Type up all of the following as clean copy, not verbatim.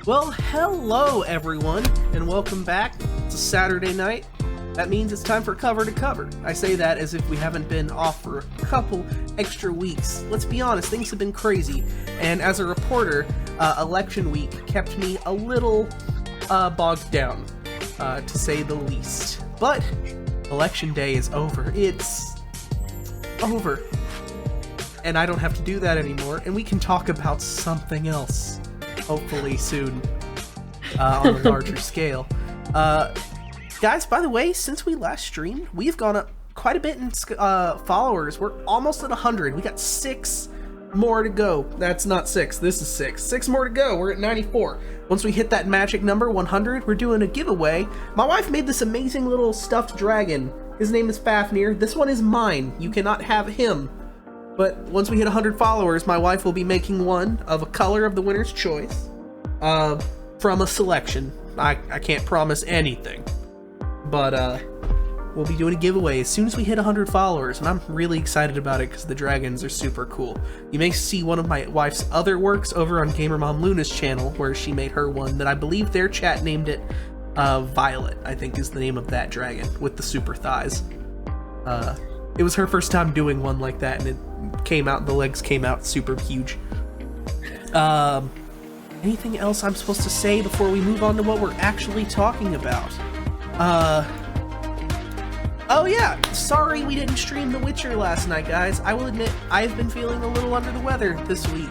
Well, hello everyone, and welcome back. It's a Saturday night. That means it's time for Cover to Cover. I say that as if we haven't been off for a couple extra weeks. Let's be honest, things have been crazy, and as a reporter, election week kept me a little bogged down, to say the least. But election day is over. It's over. And I don't have to do that anymore, and we can talk about something else. Hopefully soon, on a larger scale. Guys, by the way, since we last streamed, we've gone up quite a bit in followers. We're almost at 100. We got 6 more to go. That's not 6. This is 6. 6 more to go. We're at 94. Once we hit that magic number, 100, we're doing a giveaway. My wife made this amazing little stuffed dragon. His name is Fafnir. This one is mine. You cannot have him. But once we hit 100 followers, my wife will be making one of a color of the winner's choice from a selection. I can't promise anything, but we'll be doing a giveaway as soon as we hit 100 followers, and I'm really excited about it because the dragons are super cool. You may see one of my wife's other works over on Gamer Mom Luna's channel, where she made her one that I believe their chat named it Violet, I think is the name of that dragon, with the super thighs. It was her first time doing one like that, and it came out, the legs came out super huge. Anything else I'm supposed to say before we move on to what we're actually talking about? Oh yeah, sorry we didn't stream The Witcher last night, guys. I will admit, I've been feeling a little under the weather this week,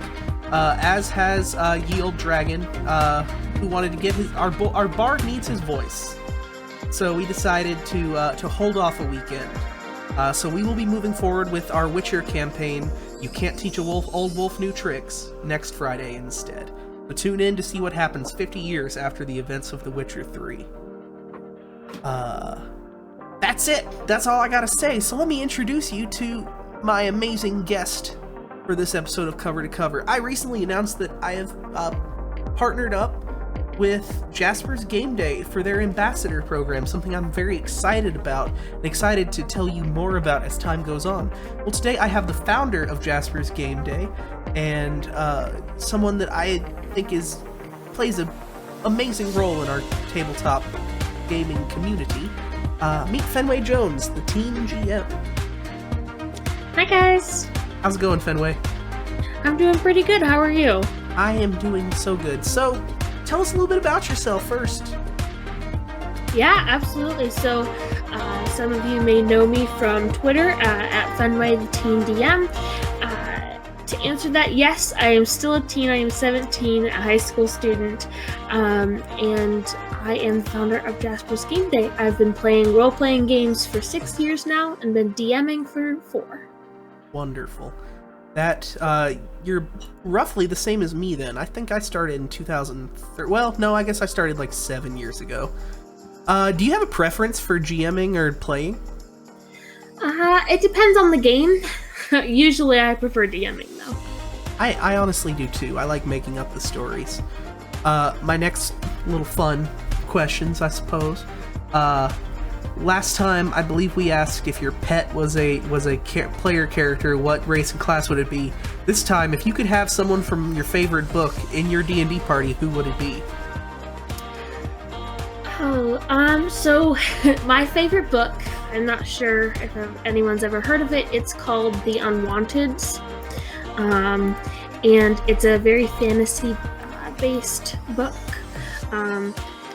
as has Ye Olde Dragon, who wanted to get our bard needs his voice. So we decided to hold off a weekend. So we will be moving forward with our Witcher campaign, You Can't Teach a Old Wolf New Tricks, next Friday instead. But tune in to see what happens 50 years after the events of The Witcher 3. That's it! That's all I gotta say, so let me introduce you to my amazing guest for this episode of Cover to Cover. I recently announced that I have partnered up with Jasper's Game Day for their ambassador program, something I'm very excited about and excited to tell you more about as time goes on. Well, today I have the founder of Jasper's Game Day and someone that I think plays an amazing role in our tabletop gaming community. Meet Fenway Jones, the team GM. Hi guys! How's it going, Fenway? I'm doing pretty good, how are you? I am doing so good. So, tell us a little bit about yourself first. Yeah, absolutely. So, some of you may know me from Twitter at Fenway the Teen DM. To answer that, yes, I am still a teen. I am 17, a high school student, and I am the founder of Jasper's Game Day. I've been playing role-playing games for 6 years now and been DMing for 4. Wonderful. That, you're roughly the same as me then. I think I started in 2003. Well, no, I guess I started like 7 years ago. Do you have a preference for GMing or playing? It depends on the game. Usually I prefer DMing though. I honestly do too. I like making up the stories. My next little fun questions, I suppose. Last time, I believe we asked if your pet was a player character, what race and class would it be? This time, if you could have someone from your favorite book in your D&D party, who would it be? So my favorite book, I'm not sure if anyone's ever heard of it, it's called The Unwanteds, and it's a very fantasy-based book.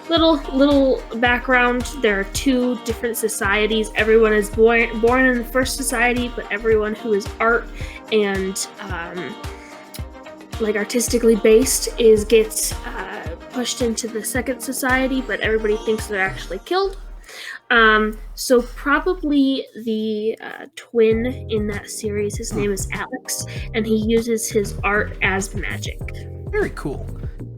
Little background, there are 2 different societies. Everyone is born in the first society, but everyone who is art and artistically based gets pushed into the second society, but everybody thinks they're actually killed. So probably the twin in that series, his name is Alex, and he uses his art as magic. Very cool.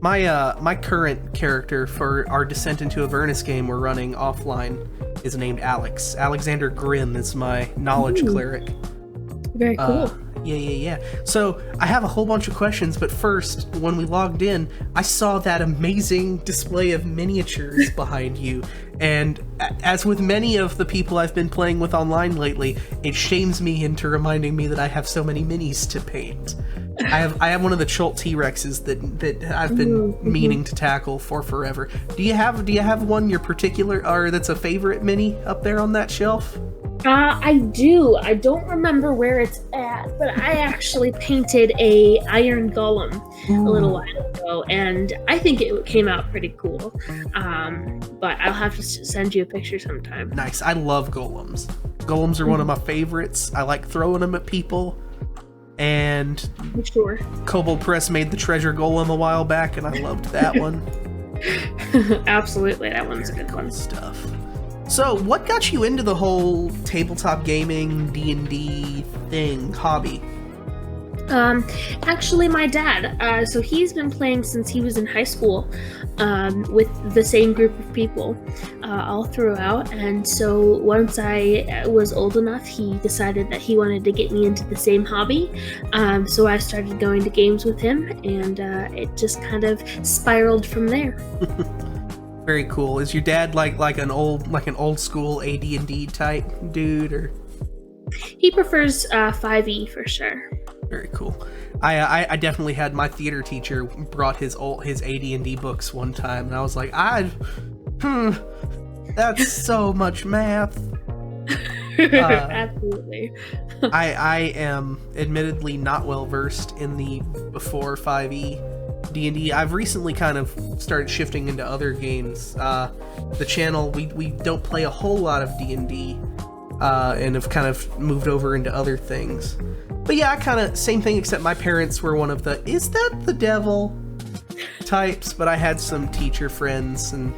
My current character for our Descent into Avernus game we're running offline is named Alex. Alexander Grimm is my knowledge cleric. Very cool. Yeah. So, I have a whole bunch of questions, but first, when we logged in, I saw that amazing display of miniatures behind you, and as with many of the people I've been playing with online lately, it shames me into reminding me that I have so many minis to paint. I have one of the Cholt T-Rexes that I've been meaning to tackle for forever. Do you have one your particular, or that's a favorite mini up there on that shelf? I do. I don't remember where it's at, but I actually painted a Iron Golem a little while ago, and I think it came out pretty cool. But I'll have to send you a picture sometime. Nice. I love golems. Golems are one of my favorites. I like throwing them at people. And sure. Kobold Press made the treasure golem a while back, and I loved that one. Absolutely, that one's a good one. Stuff. So, what got you into the whole tabletop gaming, D&D thing, hobby? Actually, my dad. So he's been playing since he was in high school, with the same group of people, all throughout. And so once I was old enough, he decided that he wanted to get me into the same hobby. So I started going to games with him, and it just kind of spiraled from there. Very cool. Is your dad like an old school AD&D type dude, or? He prefers 5e for sure. Very cool. I definitely had my theater teacher brought his AD&D books one time, and I was like, that's so much math. Absolutely. I am admittedly not well versed in the before 5e D&D. I've recently kind of started shifting into other games. The channel, we don't play a whole lot of D&D, and have kind of moved over into other things. But yeah, I kind of same thing, except my parents were one of the "is that the devil" types. But I had some teacher friends and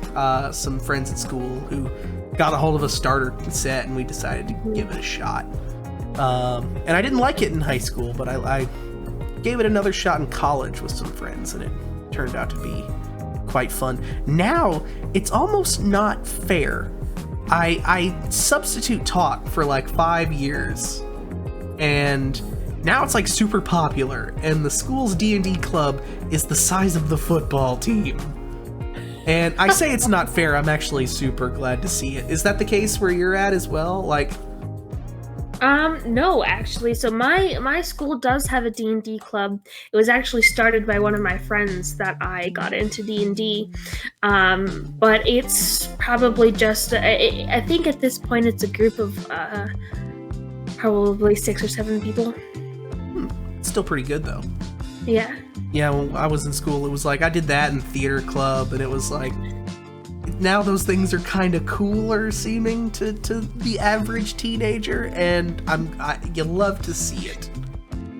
some friends at school who got a hold of a starter set, and we decided to give it a shot. And I didn't like it in high school, but I gave it another shot in college with some friends, and it turned out to be quite fun. Now it's almost not fair. I substitute taught for like 5 years, and now it's like super popular, and the school's D&D club is the size of the football team. And I say it's not fair, I'm actually super glad to see it. Is that the case where you're at as well? Like, no, actually. So my school does have a D&D club. It was actually started by one of my friends that I got into D&D. But it's probably just, I think at this point it's a group of probably 6 or 7 people. Still pretty good though. Yeah. Yeah, when I was in school, it was like I did that in theater club, and it was like, now those things are kind of cooler seeming to the average teenager, and you love to see it.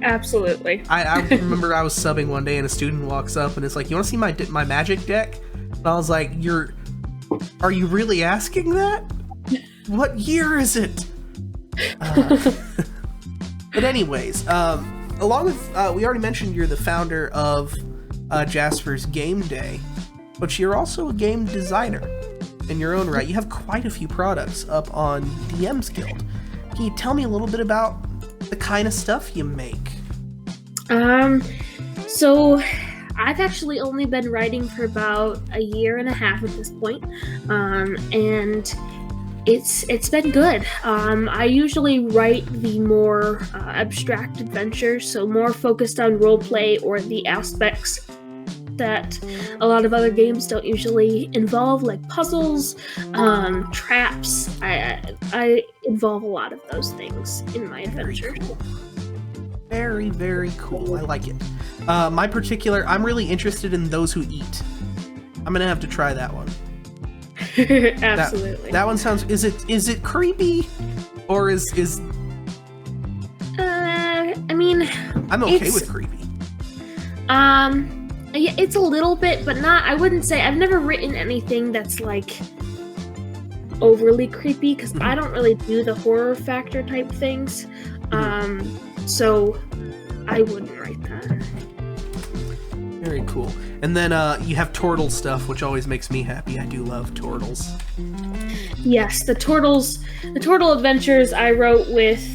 Absolutely. I remember I was subbing one day, and a student walks up and is like, "You want to see my magic deck?" And I was like, "Are you really asking that? What year is it?" But anyways, along with we already mentioned you're the founder of Jasper's Game Day. But you're also a game designer in your own right. You have quite a few products up on DM's Guild. Can you tell me a little bit about the kind of stuff you make? So I've actually only been writing for about 1.5 years at this point. And it's been good. I usually write the more abstract adventures, so more focused on roleplay or the aspects that a lot of other games don't usually involve, like puzzles, traps. I involve a lot of those things in my adventures. Cool. Very, very cool. I like it. I'm really interested in those who eat. I'm gonna have to try that one. Absolutely. That one sounds. Is it creepy, or is? I mean, I'm okay with creepy. Yeah, it's a little bit, but not. I wouldn't say. I've never written anything that's like overly creepy, because I don't really do the horror factor type things. So I wouldn't write that. Very cool. And then you have turtle stuff, which always makes me happy. I do love turtles. Yes, the turtle adventures I wrote with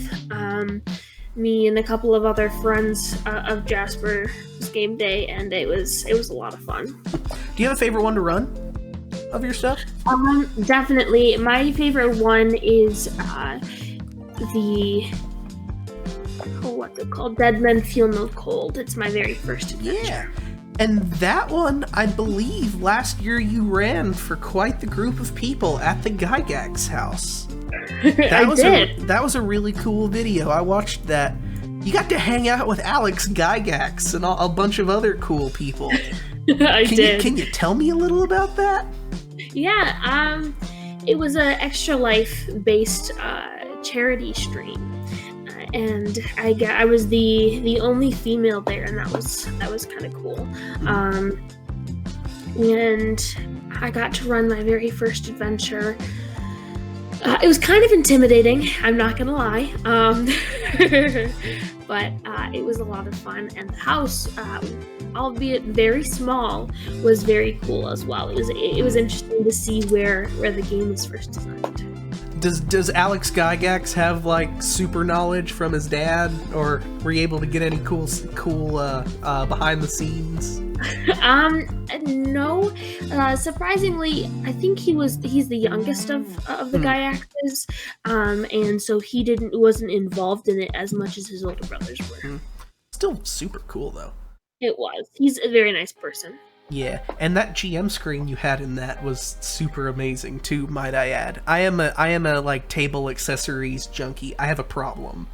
me and a couple of other friends of Jasper's Game Day, and it was a lot of fun. Do you have a favorite one to run of your stuff? Definitely. My favorite one is what's it called? Dead Men Feel No Cold. It's my very first adventure. Yeah. And that one, I believe, last year you ran for quite the group of people at the Gygax house. That was a really cool video. I watched that. You got to hang out with Alex Gygax and a bunch of other cool people. Can you tell me a little about that? Yeah, it was an Extra Life based charity stream. And I was the only female there, and that was kind of cool. And I got to run my very first adventure. It was kind of intimidating, I'm not gonna lie, but it was a lot of fun, and the house, albeit very small, was very cool as well. It was interesting to see where the game was first designed. Does Alex Gygax have like super knowledge from his dad, or were you able to get any cool behind the scenes? No. Surprisingly, I think he's the youngest of the Gygaxes, and so he wasn't involved in it as much as his older brothers were. Still super cool though. It was. He's a very nice person. Yeah, and that GM screen you had in that was super amazing too, might I add. I am a like table accessories junkie. I have a problem.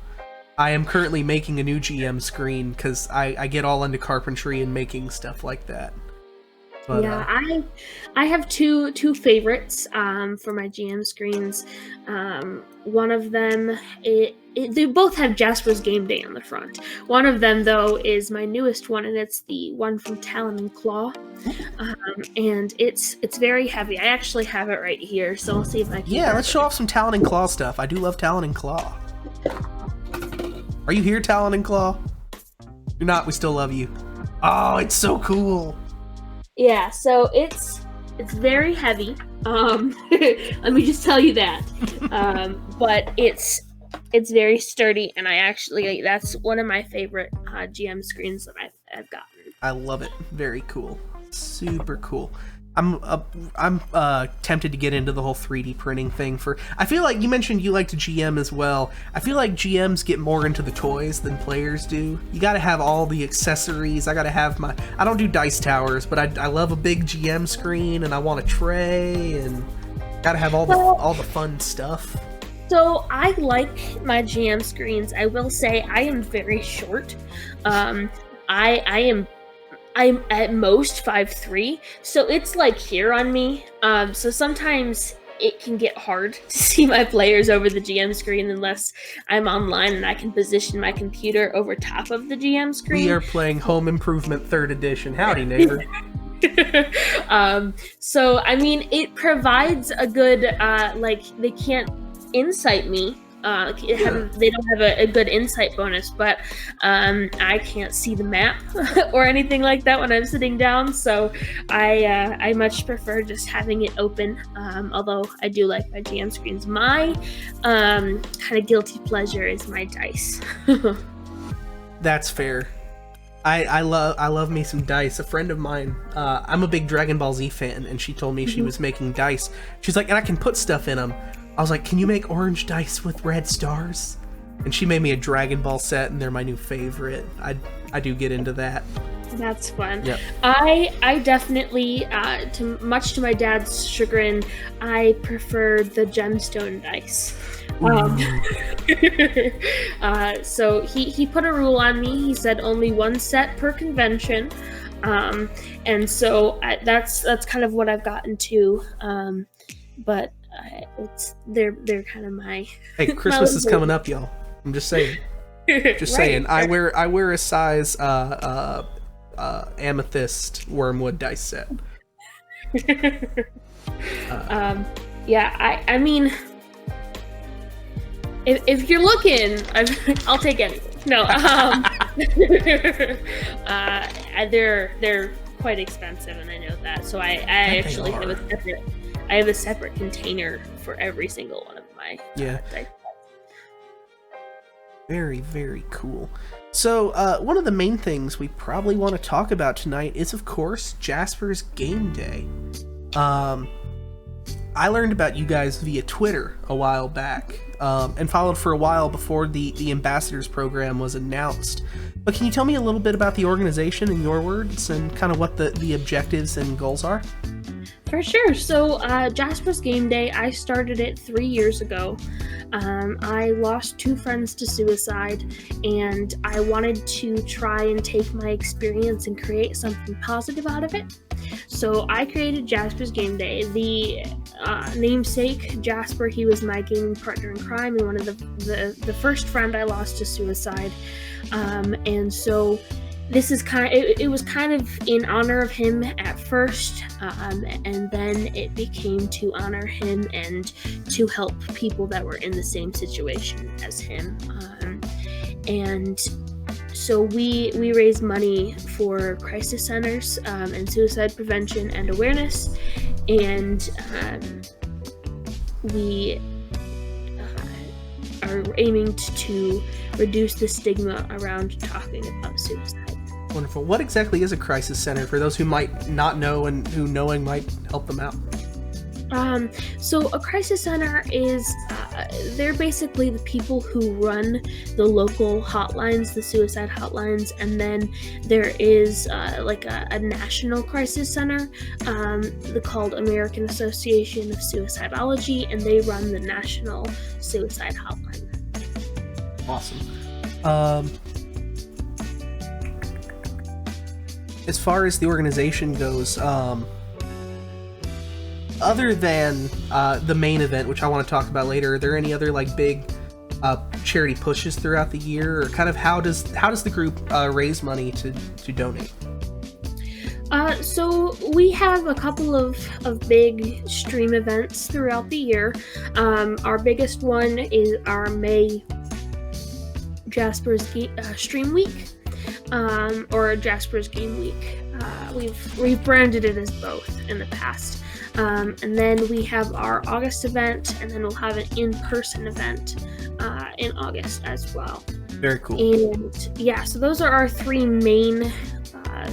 I am currently making a new GM screen because I get all into carpentry and making stuff like that. But, yeah, I have two favorites for my GM screens. One of them, they both have Jasper's Game Day on the front. One of them, though, is my newest one, and it's the one from Talon and Claw. And it's very heavy. I actually have it right here, so I'll see if I can. Yeah, let's show off some Talon and Claw stuff. I do love Talon and Claw. Are you here, Talon and Claw? If you're not, we still love you. Oh, it's so cool. Yeah, so it's very heavy. Let me just tell you that. But it's very sturdy, and that's one of my favorite GM screens that I've gotten. I love it. Very cool. Super cool. I'm tempted to get into the whole 3D printing thing. I feel like you mentioned you like to GM as well. I feel like GMs get more into the toys than players do. You gotta have all the accessories. I gotta have I don't do dice towers, but I love a big GM screen, and I want a tray, and gotta have all the fun stuff. So I like my GM screens. I will say I am very short. I'm at most 5'3", so it's like here on me. So sometimes it can get hard to see my players over the GM screen unless I'm online and I can position my computer over top of the GM screen. We are playing Home Improvement 3rd Edition. Howdy, neighbor. So, I mean, it provides a good, they can't insight me. They don't have a good insight bonus, but I can't see the map or anything like that when I'm sitting down, so I much prefer just having it open, although I do like my GM screens. My kind of guilty pleasure is my dice. That's fair. I love me some dice. A friend of mine, I'm a big Dragon Ball Z fan, and she told me she was making dice. She's like, and I can put stuff in them. I was like, can you make orange dice with red stars? And she made me a Dragon Ball set, and they're my new favorite. I do get into that. That's fun. Yep. I definitely, much to my dad's chagrin, I prefer the gemstone dice. So he put a rule on me. He said only one set per convention. And so that's kind of what I've gotten to. But they're kind of my. Hey, Christmas is coming up, y'all. I'm just saying. Just saying. I wear a size amethyst wormwood dice set. Yeah, I mean, if you're looking, I'll take anything. No, they're quite expensive, and I know that. So I actually have a separate container for every single one of my dice. Very, very cool. So, one of the main things we probably want to talk about tonight is, of course, Jasper's Game Day. I learned about you guys via Twitter a while back, and followed for a while before the Ambassadors program was announced. But can you tell me a little bit about the organization in your words and kind of what the objectives and goals are? For sure. So Jasper's Game Day, I started it 3 years ago. I lost 2 friends to suicide, and I wanted to try and take my experience and create something positive out of it. So I created Jasper's Game Day. The namesake, Jasper, he was my gaming partner in crime and one of the first friend I lost to suicide. And so this is it was kind of in honor of him at first, and then it became to honor him and to help people that were in the same situation as him. And so we raise money for crisis centers and suicide prevention and awareness, and we are aiming to reduce the stigma around talking about suicide. Wonderful. What exactly is a crisis center for those who might not know and who knowing might help them out? So a crisis center is, they're basically the people who run the local hotlines, the suicide hotlines, and then there is like a national crisis center called American Association of Suicidology, and they run the national suicide hotline. Awesome. As far as the organization goes, other than the main event, which I want to talk about later, are there any other like big charity pushes throughout the year, or kind of how does the group raise money to donate? So we have a couple of big stream events throughout the year. Our biggest one is our May Jasper's Stream Week, or Jasper's Game Week. We've branded it as both in the past. And then we have our August event, and then we'll have an in-person event in August as well. Very cool. And yeah, so those are our 3 main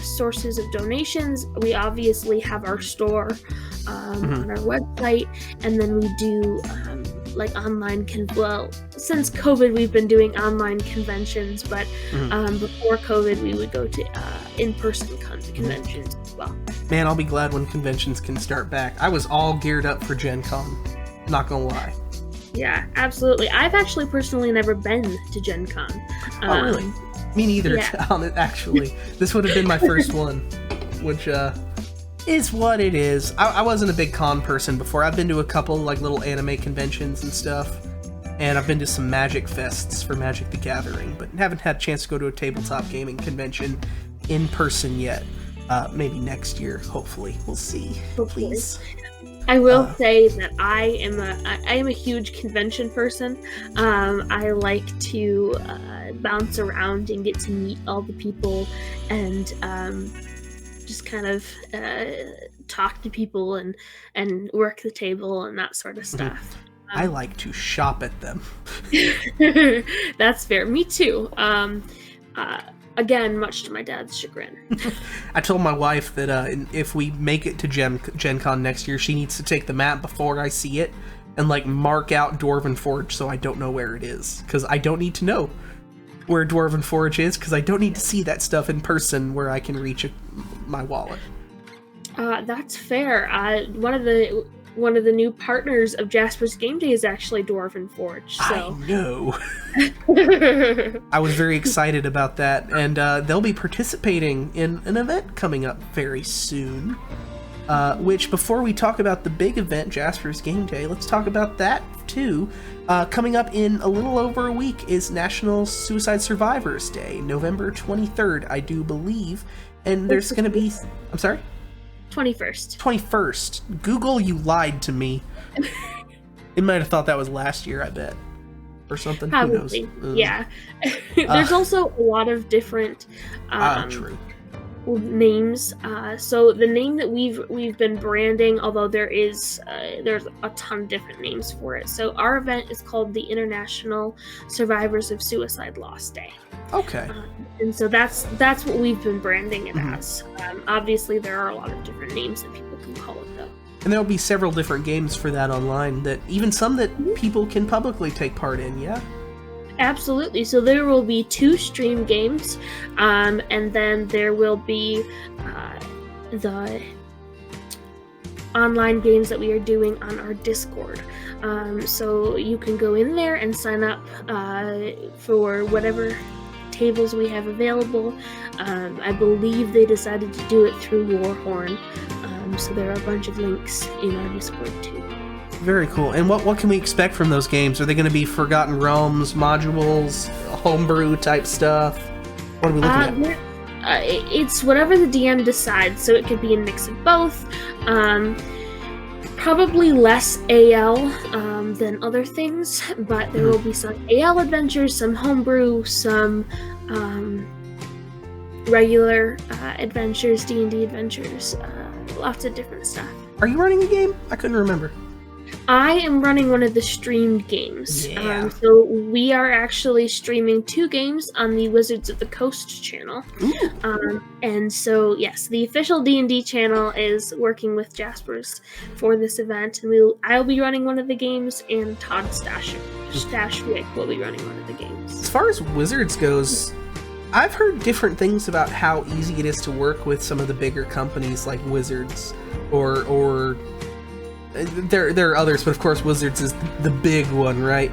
sources of donations. We obviously have our store on our website, and then we do like online since COVID we've been doing online conventions, but before COVID we would go to in-person conventions as well. Man, I'll be glad when conventions can start back. I was all geared up for Gen Con, not gonna lie. Yeah, absolutely. I've actually personally never been to Gen Con. Oh really? Me neither. Yeah. Actually, this would have been my first one, which is what it is. I wasn't a big con person before. I've been to a couple like little anime conventions and stuff, and I've been to some Magic Fests for Magic the Gathering, but haven't had a chance to go to a tabletop gaming convention in person yet. Maybe next year, hopefully. We'll see. Please. I will say that I am a huge convention person. I like to bounce around and get to meet all the people and just kind of talk to people and work the table and that sort of stuff. I like to shop at them. That's fair. Me too. Again, much to my dad's chagrin. I told my wife that if we make it to Gen Con next year, she needs to take the map before I see it and like mark out Dwarven Forge so I don't know where it is. Because I don't need to know where Dwarven Forge is, because I don't need to see that stuff in person where I can reach my wallet. That's fair. One of the new partners of Jasper's Game Day is actually Dwarven Forge. So. I know. I was very excited about that, and they'll be participating in an event coming up very soon. Which, before we talk about the big event, Jasper's Game Day, let's talk about that too. Coming up in a little over a week is National Suicide Survivors Day, November 23rd, I do believe. And there's going to be... I'm sorry? 21st. 21st. Google, you lied to me. It might have thought that was last year, I bet. Or something. Probably. Who knows? Yeah. There's also a lot of different true. names. So the name that we've been branding, although there's a ton of different names for it. So our event is called the International Survivors of Suicide Loss Day. Okay. And so that's what we've been branding it as. Obviously, there are a lot of different names that people can call it, though. And there'll be several different games for that online, that even some that people can publicly take part in, yeah? Absolutely. So there will be 2 stream games, and then there will be the online games that we are doing on our Discord. So you can go in there and sign up for whatever tables we have available. I believe they decided to do it through Warhorn. So there are a bunch of links in our Discord too. Very cool. And what can we expect from those games? Are they going to be Forgotten Realms, modules, homebrew type stuff? What are we looking at? It's whatever the DM decides, so it could be a mix of both. Probably less AL than other things, but there will be some AL adventures, some homebrew, some regular adventures, D&D adventures, lots of different stuff. Are you running a game? I couldn't remember. I am running one of the streamed games. Yeah. So we are actually streaming 2 games on the Wizards of the Coast channel. And so, yes, the official D&D channel is working with Jasper's for this event. And I'll be running one of the games, and Todd Stashwick will be running one of the games. As far as Wizards goes, I've heard different things about how easy it is to work with some of the bigger companies like Wizards, or there are others, but of course Wizards is the big one, right?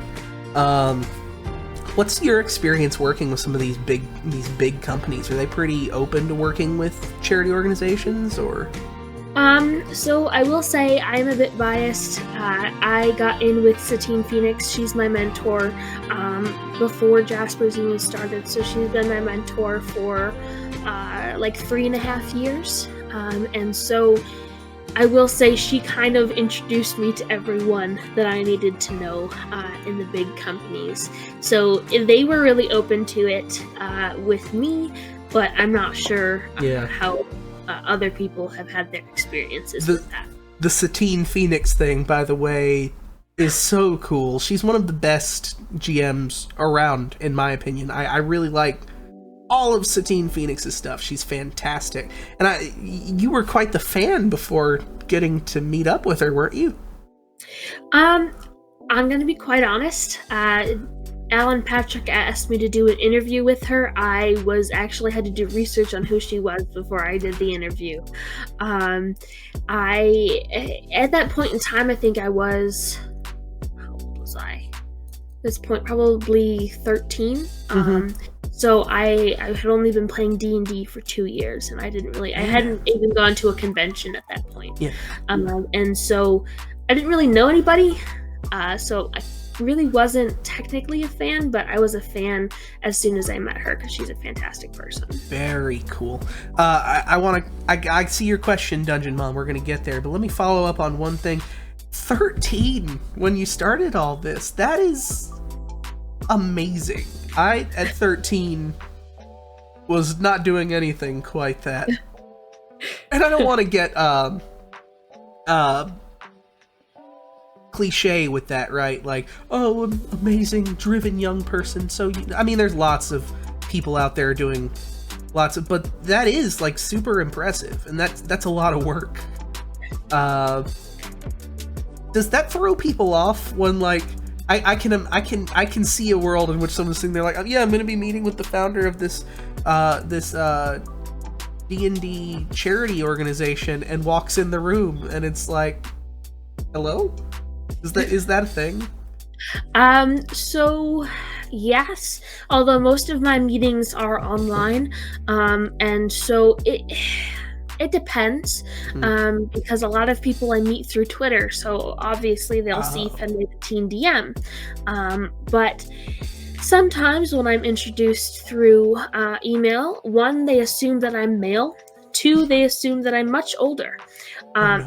What's your experience working with some of these big companies? Are they pretty open to working with charity organizations, or? So I will say I'm a bit biased. I got in with Satine Phoenix. She's my mentor before Jasper's even started, so she's been my mentor for like 3.5 years. And so I will say she kind of introduced me to everyone that I needed to know in the big companies. So they were really open to it with me, but I'm not sure how other people have had their experiences with that. The Satine Phoenix thing, by the way, is so cool. She's one of the best GMs around, in my opinion. I really like all of Satine Phoenix's stuff. She's fantastic. And you were quite the fan before getting to meet up with her, weren't you? I'm going to be quite honest. Alan Patrick asked me to do an interview with her. I had to do research on who she was before I did the interview. At that point in time, I think I was, how old was I? At this point, probably 13. So I had only been playing D&D for 2 years, and I hadn't even gone to a convention at that point. Yeah. And so I didn't really know anybody. So I really wasn't technically a fan, but I was a fan as soon as I met her, because she's a fantastic person. Very cool. I see your question, Dungeon Mom. We're gonna get there, but let me follow up on one thing. 13 when you started all this. That is amazing. I, at 13, was not doing anything quite that. And I don't want to get cliche with that, right? Like, oh, amazing, driven young person. So, I mean, there's lots of people out there doing but that is, like, super impressive, and that's a lot of work. Does that throw people off when, like, I can see a world in which someone's sitting there like, oh, yeah, I'm going to be meeting with the founder of this D&D charity organization, and walks in the room, and it's like, hello? Is that a thing? So yes, although most of my meetings are online, and so it depends, because a lot of people I meet through Twitter, so obviously they'll see Fenway the Teen DM, but sometimes when I'm introduced through email, 1, they assume that I'm male, 2, they assume that I'm much older.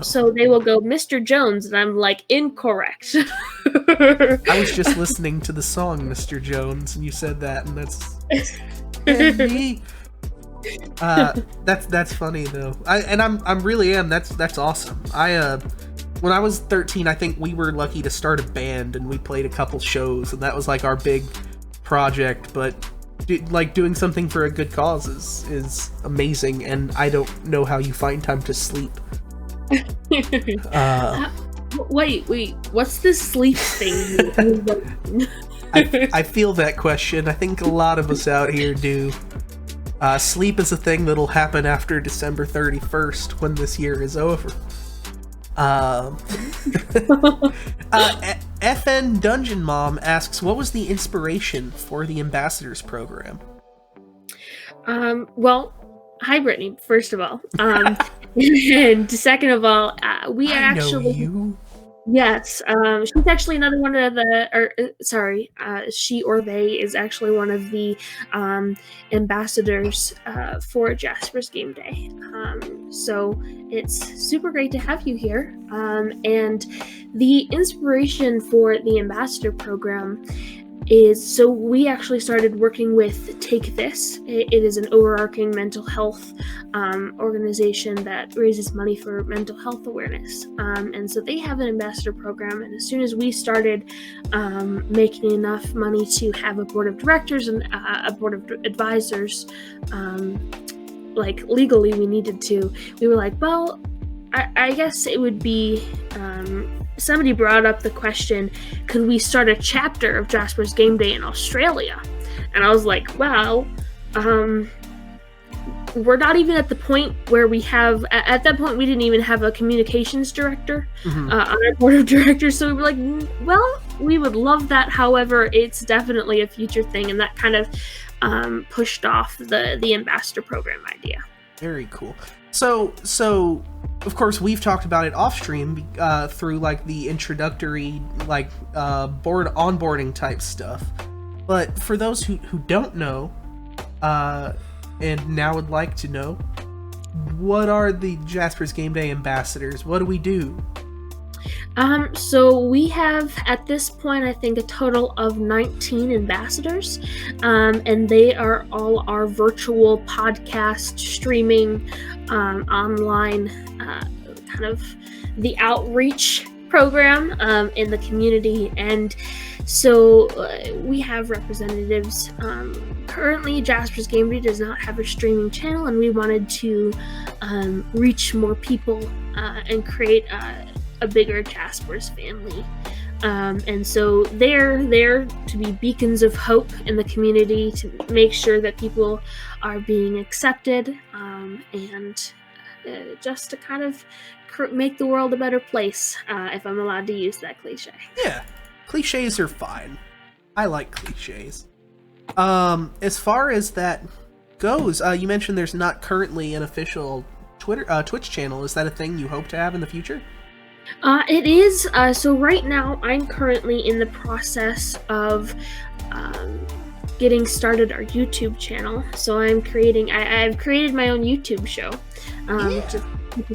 So they will go, Mr. Jones, and I'm like, incorrect. I was just listening to the song Mr. Jones, and you said that, and that's me. That's funny though. I'm really am. That's awesome. When I was 13, I think we were lucky to start a band, and we played a couple shows, and that was like our big project. But like, doing something for a good cause is amazing, and I don't know how you find time to sleep. Wait, what's this sleep thing? I feel that question. I think a lot of us out here do. Sleep is a thing that'll happen after December 31st when this year is over. FN Dungeon Mom asks, what was the inspiration for the Ambassadors program? Well, hi Brittany, first of all. And second of all, we actually... know you. Yes, she's actually another one of the, she or they is actually one of the ambassadors for Jasper's Game Day. So it's super great to have you here. And the inspiration for the ambassador program is, so we actually started working with Take This. It is an overarching mental health organization that raises money for mental health awareness. And so they have an ambassador program. And as soon as we started making enough money to have a board of directors and a board of advisors, like legally we needed to, we were like, well, I guess it would be... somebody brought up the question, could we start a chapter of Jasper's Game Day in Australia? And I was like, well, we're not even at the point where we have, at that point we didn't even have a communications director on our board of directors, so we were like, well, we would love that, however, it's definitely a future thing, and that kind of pushed off the ambassador program idea. Very cool. So of course we've talked about it off stream through like the introductory like onboarding type stuff. But for those who don't know and now would like to know, what are the Jasper's Game Day ambassadors? What do we do? So we have at this point I think a total of 19 ambassadors, and they are all our virtual podcast streaming online kind of the outreach program in the community. And so we have representatives. Currently Jasper's Game Day does not have a streaming channel, and we wanted to reach more people and create a bigger Jasper's family. And so they're there to be beacons of hope in the community, to make sure that people are being accepted, and just to kind of make the world a better place, if I'm allowed to use that cliche. Yeah, cliches are fine. I like cliches. As far as that goes, you mentioned there's not currently an official Twitch channel. Is that a thing you hope to have in the future? It is. So right now, I'm currently in the process of getting started our YouTube channel. So I've created my own YouTube show, which is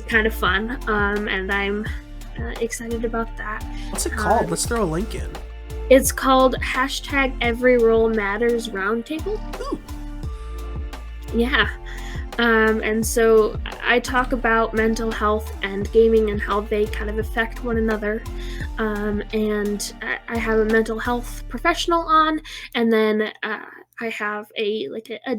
kind of fun, and I'm excited about that. What's it called? Let's throw a link in. It's called #EveryRoleMattersRoundtable. Ooh. Yeah. And so I talk about mental health and gaming and how they kind of affect one another. And I have a mental health professional on, and then I have a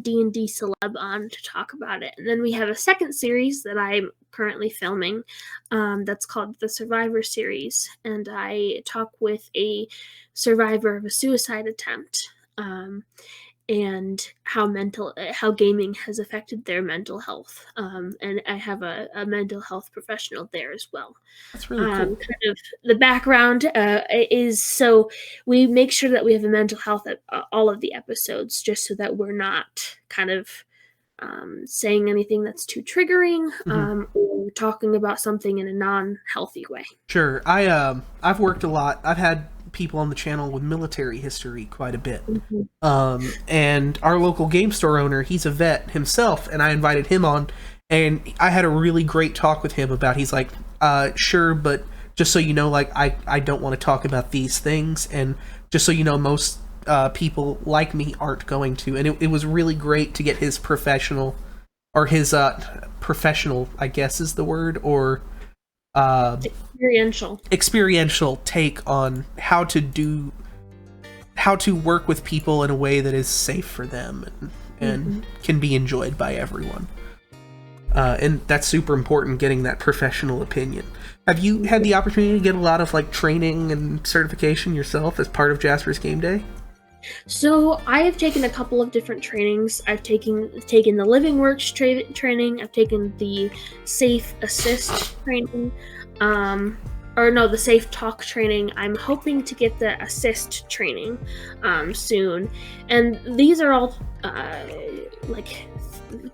D&D celeb on to talk about it. And then we have a second series that I'm currently filming that's called the Survivor Series. And I talk with a survivor of a suicide attempt. And how gaming has affected their mental health. And I have a mental health professional there as well. That's really cool. Kind of the background is, so we make sure that we have a mental health at all of the episodes, just so that we're not kind of saying anything that's too triggering, or talking about something in a non-healthy way. Sure. I've worked a lot. I've had people on the channel with military history quite a bit. And our local game store owner, he's a vet himself, and I invited him on, and I had a really great talk with him about, he's like, sure, but just so you know, like, I don't want to talk about these things, and just so you know, most people like me aren't going to. And it was really great to get his professional, I guess is the word, or experiential take on how to work with people in a way that is safe for them and can be enjoyed by everyone. And that's super important, getting that professional opinion. Have you had the opportunity to get a lot of like training and certification yourself as part of Jasper's Game Day? So I have taken a couple of different trainings. I've taken the Living Works training. I've taken the Safe Assist training, the Safe Talk training. I'm hoping to get the Assist training soon, and these are all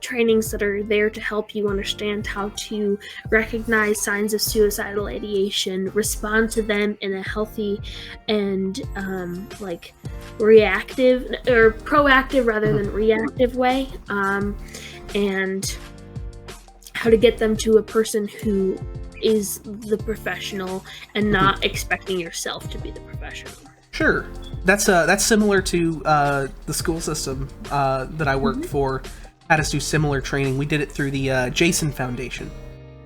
trainings that are there to help you understand how to recognize signs of suicidal ideation, respond to them in a healthy and reactive or proactive rather than reactive way, and how to get them to a person who is the professional and not expecting yourself to be the professional. Sure. That's similar to the school system that I worked for. Had us do similar training. We did it through the Jason Foundation.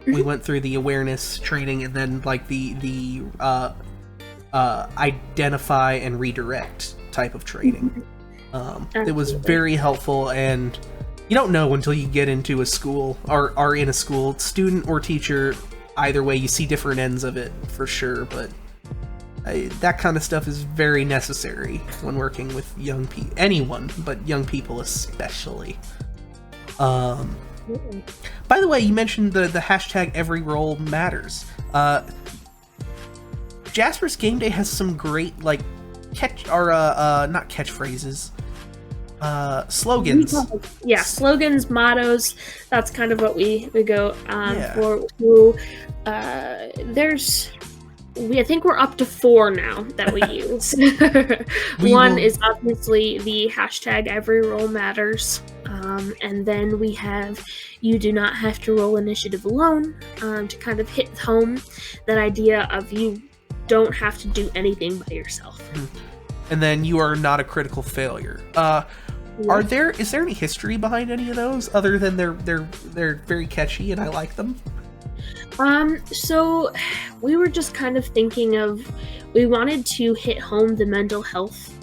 We went through the awareness training and then like the identify and redirect type of training. It was very helpful, and you don't know until you get into a school or are in a school, student or teacher. Either way, you see different ends of it for sure, but that kind of stuff is very necessary when working with young people. Anyone, but young people especially. By the way, you mentioned the hashtag every role matters. Jasper's Game Day has some great not catchphrases, slogans. Slogans, mottos. That's kind of what we go for. I think we're up to 4 now that we use. One is obviously the hashtag every role matters. And then we have you do not have to roll initiative alone, to kind of hit home that idea of you don't have to do anything by yourself. And then you are not a critical failure. Is there any history behind any of those other than they're very catchy and I like them? So we were just kind of thinking we wanted to hit home the mental health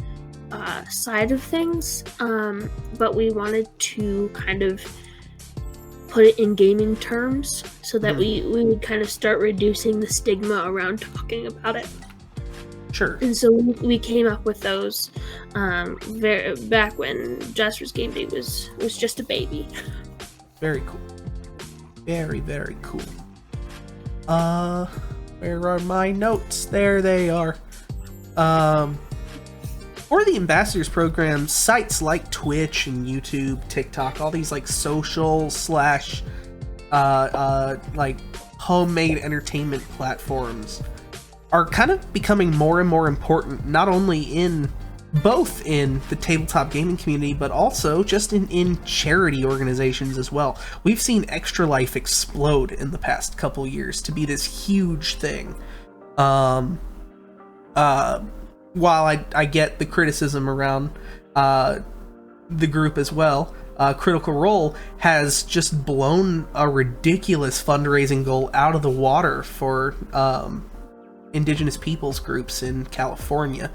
side of things, but we wanted to kind of put it in gaming terms so that we would kind of start reducing the stigma around talking about it. Sure. And so we came up with those back when Jasper's Game Day was just a baby. Very cool. Very, very cool. Where are my notes? There they are. For the Ambassadors program, sites like Twitch and YouTube, TikTok, all these like social / homemade entertainment platforms are kind of becoming more and more important, not only in the tabletop gaming community, but also just in charity organizations as well. We've seen Extra Life explode in the past couple years to be this huge thing. While I get the criticism around the group as well, Critical Role has just blown a ridiculous fundraising goal out of the water for indigenous peoples groups in California.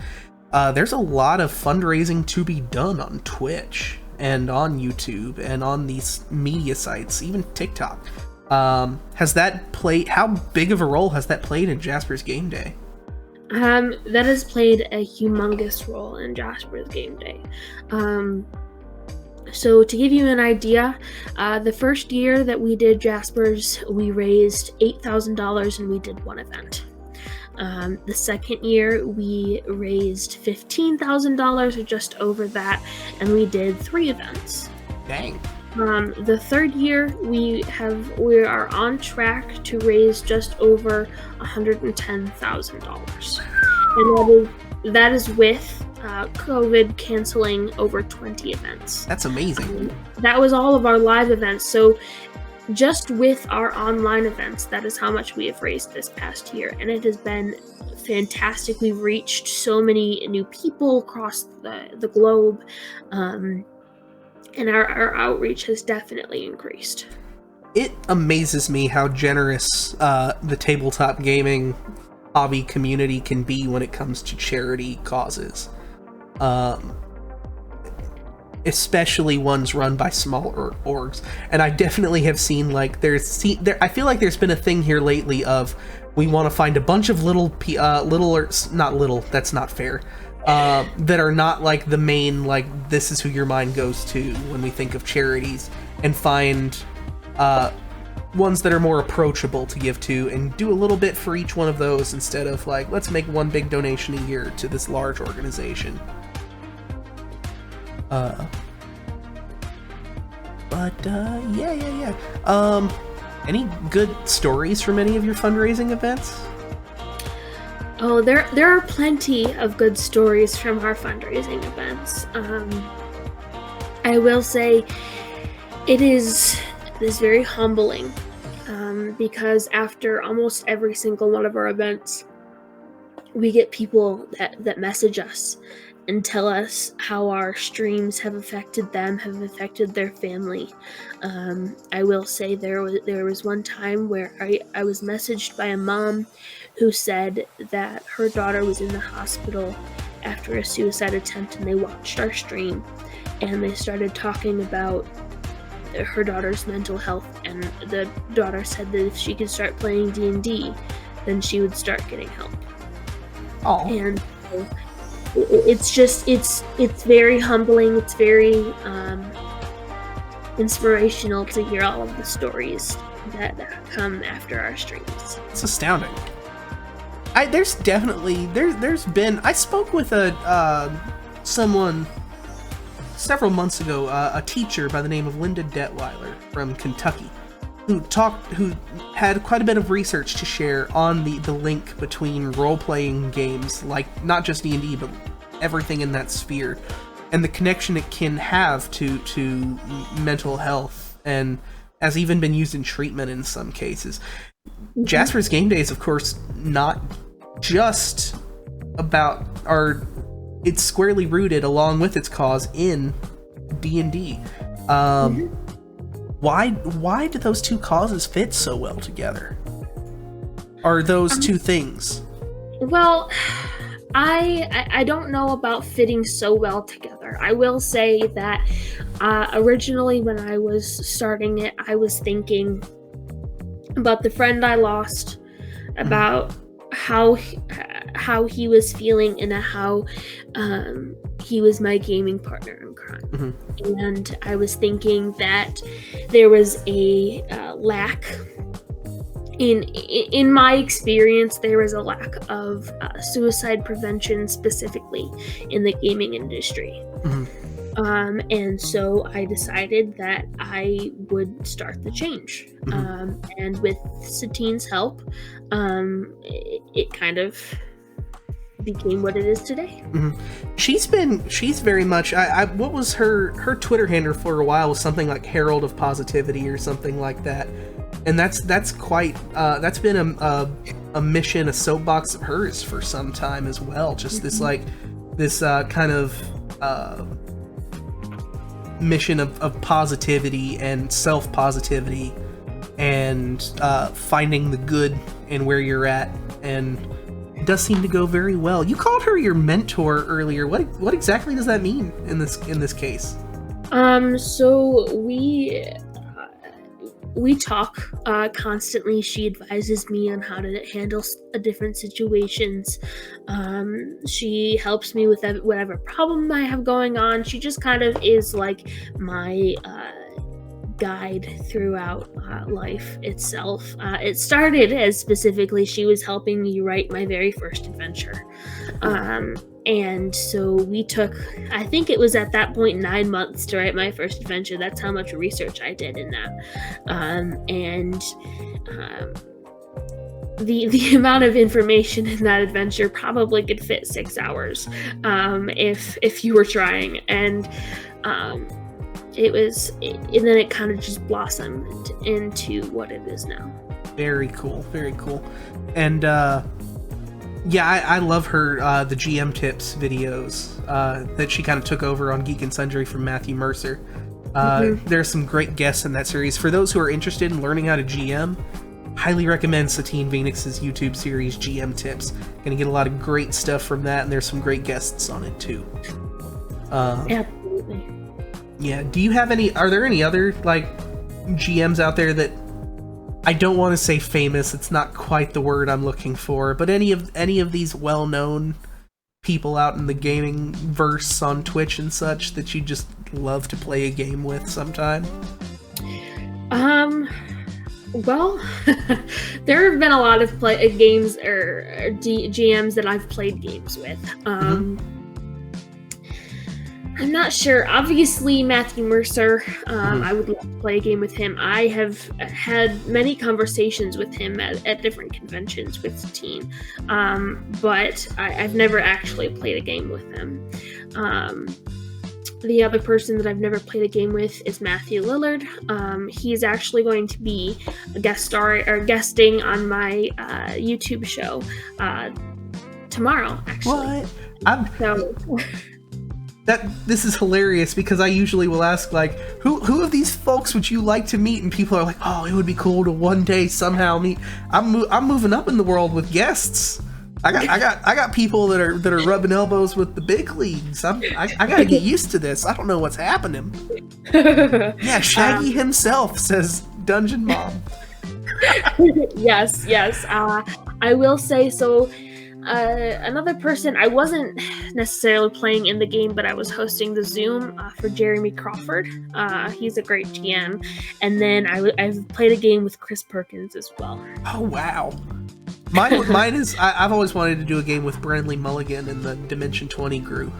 There's a lot of fundraising to be done on Twitch and on YouTube and on these media sites, even TikTok. How big of a role has that played in Jasper's Game Day? That has played a humongous role in Jasper's Game Day. So to give you an idea, the first year that we did Jasper's, we raised $8,000 and we did 1 event. The second year, we raised $15,000 or just over that, and we did 3 events. Dang. The third year, we are on track to raise just over $110,000, and that is with COVID canceling over 20 events. That's amazing. That was all of our live events. So just with our online events, that is how much we have raised this past year, and it has been fantastic. We've reached so many new people across the globe, and our outreach has definitely increased. It amazes me how generous the tabletop gaming hobby community can be when it comes to charity causes. especially ones run by small orgs. And I definitely have seen, like, I feel like there's been a thing here lately of we want to find a bunch of not little, that's not fair, that are not like the main, like, this is who your mind goes to when we think of charities, and find ones that are more approachable to give to, and do a little bit for each one of those instead of like, let's make one big donation a year to this large organization. Yeah. Any good stories from any of your fundraising events? Oh, there are plenty of good stories from our fundraising events. I will say it is very humbling, because after almost every single one of our events, we get people that message us and tell us how our streams have affected them, have affected their family. I will say there was one time where I was messaged by a mom who said that her daughter was in the hospital after a suicide attempt, and they watched our stream and they started talking about her daughter's mental health, and the daughter said that if she could start playing D&D, then she would start getting help. Oh. And it's very humbling. It's very inspirational to hear all of the stories that come after our streams. It's astounding. There's been, I spoke with someone several months ago, a teacher by the name of Linda Detweiler from Kentucky, who had quite a bit of research to share on the link between role-playing games, like not just D&D, but everything in that sphere, and the connection it can have to mental health, and has even been used in treatment in some cases. Mm-hmm. Jasper's Game Day is, of course, not just about it's squarely rooted, along with its cause, in D&D. Mm-hmm. Why do those two causes fit so well together? Are those two things? Well, I don't know about fitting so well together. I will say that originally when I was starting it, I was thinking about the friend I lost, about how he was feeling, and how he was my gaming partner in crime. Mm-hmm. And I was thinking that there was a lack in my experience. There was a lack of suicide prevention, specifically in the gaming industry. Mm-hmm. And so I decided that I would start the change. Mm-hmm. And with Satine's help, it kind of became what it is today. Mm-hmm. She's very much, what was her Twitter handle for a while was something like Herald of Positivity or something like that. And that's quite, that's been a mission, a soapbox of hers for some time as well. Just mm-hmm. this kind of mission of positivity and self-positivity, and finding the good in where you're at, and it does seem to go very well. You called her your mentor earlier. What exactly does that mean in this case? So we talk constantly. She advises me on how to handle different situations. She helps me with whatever problem I have going on. She just kind of is like my guide throughout life itself. It started as specifically she was helping me write my very first adventure. And so we took, I think it was at that point 9 months to write my first adventure. That's how much research I did in that. The amount of information in that adventure probably could fit 6 hours if you were trying. And and then it kind of just blossomed into what it is now. Very cool, very cool. And yeah, I love her the GM tips videos that she kind of took over on Geek and Sundry from Matthew Mercer. Mm-hmm. There's some great guests in that series. For those who are interested in learning how to GM, highly recommend Satine Phoenix's YouTube series GM Tips. Gonna get a lot of great stuff from that, and there's some great guests on it too. Absolutely. Yeah. Do you have any? Are there any other like GMs out there that I don't want to say famous? It's not quite the word I'm looking for, but any of these well-known people out in the gaming verse on Twitch and such that you just love to play a game with sometime? Well, there have been a lot of games or GMs that I've played games with. I'm not sure. Obviously, Matthew Mercer. I would love to play a game with him. I have had many conversations with him at different conventions with Teen, but I've never actually played a game with him. The other person that I've never played a game with is Matthew Lillard. He's actually going to be a guesting on my YouTube show tomorrow. Actually, what? This is hilarious because I usually will ask like, who of these folks would you like to meet, and people are like, oh, it would be cool to one day somehow meet. I'm moving up in the world with guests. I got people that are rubbing elbows with the big leagues. I gotta get used to this. I don't know what's happening. Yeah, Shaggy himself, says Dungeon Mom. Yes. I will say so. Another person, I wasn't necessarily playing in the game, but I was hosting the Zoom for Jeremy Crawford. He's a great GM. And then I've played a game with Chris Perkins as well. Oh, wow. Mine is, I've always wanted to do a game with Brandley Mulligan and the Dimension 20 crew.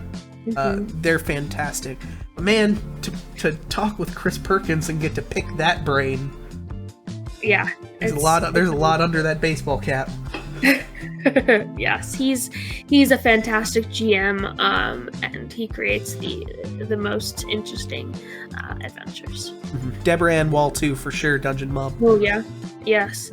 They're fantastic. But man, to talk with Chris Perkins and get to pick that brain. Yeah. There's a lot under that baseball cap. Yes, he's a fantastic GM, and he creates the most interesting adventures. Deborah Ann Wall too, for sure. Dungeon Mom. Oh yeah, yes.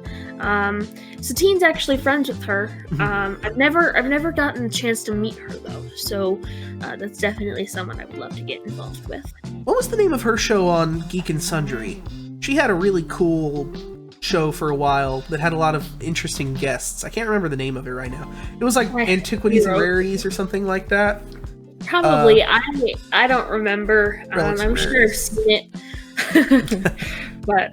Satine's actually friends with her. I've never gotten a chance to meet her though, so that's definitely someone I would love to get involved with. What was the name of her show on Geek and Sundry? She had a really cool show for a while that had a lot of interesting guests. I can't remember the name of it right now. It was like Antiquities and Rarities or something like that. Probably. I don't remember. I'm sure I've seen it. But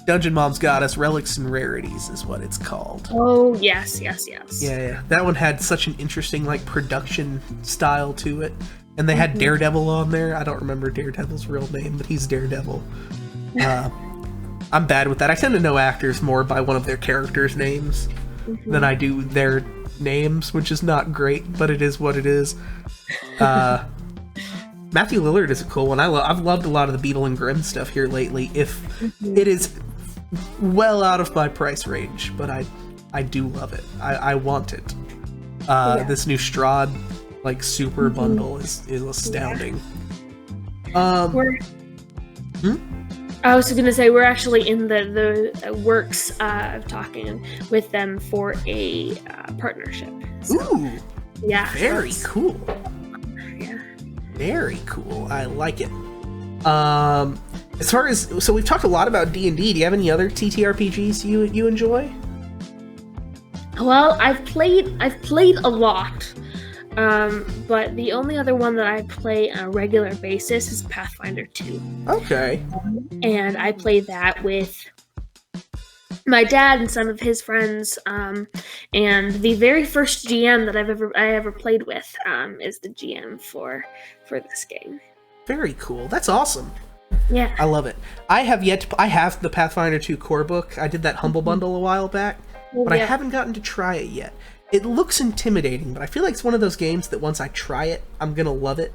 Dungeon Mom's got us. Relics and Rarities is what it's called. Oh, yes. Yeah. That one had such an interesting like production style to it. And they had Daredevil on there. I don't remember Daredevil's real name, but he's Daredevil. I'm bad with that. I tend to know actors more by one of their characters' names than I do their names, which is not great, but it is what it is. Matthew Lillard is a cool one. I've loved a lot of the Beetle and Grimm stuff here lately. If it is well out of my price range, but I do love it. I want it. This new Strahd like super bundle is astounding. I was going to say, we're actually in the works of talking with them for a partnership. So, ooh! Yeah. Very cool. Yeah. Very cool. I like it. As far as... So we've talked a lot about D&D. Do you have any other TTRPGs you enjoy? Well, I've played a lot. But the only other one that I play on a regular basis is Pathfinder 2. Okay. And I play that with my dad and some of his friends. And the very first GM that I ever played with is the GM for this game. Very cool. That's awesome. Yeah. I love it. I have the Pathfinder 2 core book. I did that Humble Bundle a while back, but I haven't gotten to try it yet. It looks intimidating, but I feel like it's one of those games that once I try it, I'm gonna love it.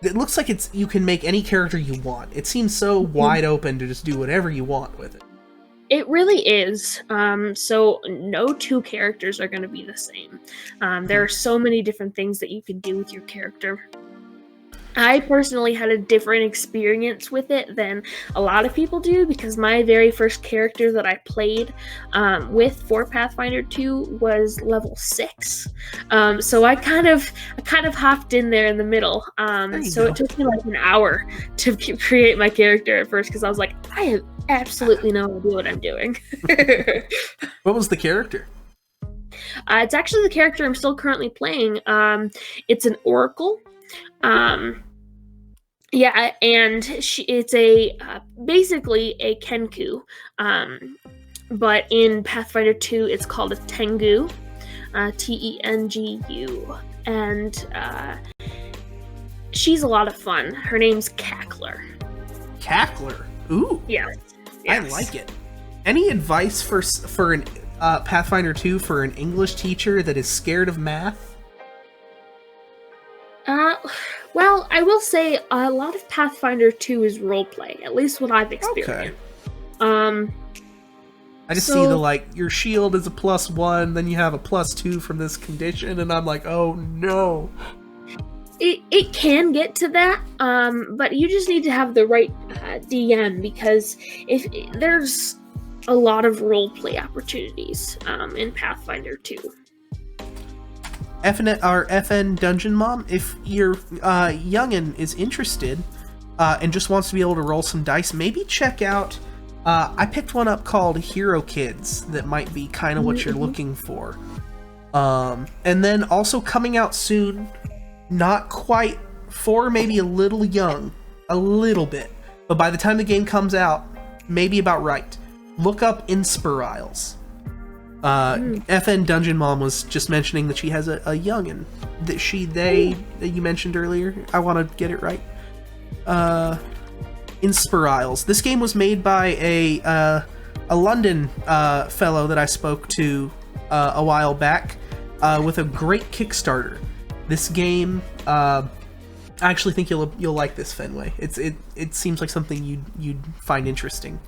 It looks like you can make any character you want. It seems so wide open to just do whatever you want with it. It really is. So no two characters are going to be the same. There are so many different things that you can do with your character. I personally had a different experience with it than a lot of people do, because my very first character that I played with for Pathfinder 2 was level 6. So I kind of hopped in there in the middle. So it took me like an hour to create my character at first, because I was like, I have absolutely no idea what I'm doing. What was the character? It's actually the character I'm still currently playing. It's an oracle. Yeah, and it's a basically a Kenku, but in Pathfinder 2, it's called a Tengu, Tengu, and she's a lot of fun. Her name's Cackler. Cackler. Ooh. Yes. I like it. Any advice for an Pathfinder 2 for an English teacher that is scared of math? Well, I will say a lot of Pathfinder 2 is roleplay, at least what I've experienced. Okay. I just see your shield is a +1, then you have a +2 from this condition, and I'm like, oh no. It can get to that, but you just need to have the right DM, because if there's a lot of roleplay opportunities in Pathfinder 2. FN Dungeon Mom, if your youngin is interested and just wants to be able to roll some dice, maybe check out, I picked one up called Hero Kids that might be kind of what you're looking for. And then also coming out soon, not quite 4, maybe a little young, a little bit, but by the time the game comes out, maybe about right. Look up Inspiriles. FN Dungeon Mom was just mentioning that she has a youngin that you mentioned earlier. I want to get it right. Inspiriles. This game was made by a London fellow that I spoke to a while back with a great Kickstarter. This game, I actually think you'll like this, Fenway. It seems like something you'd find interesting.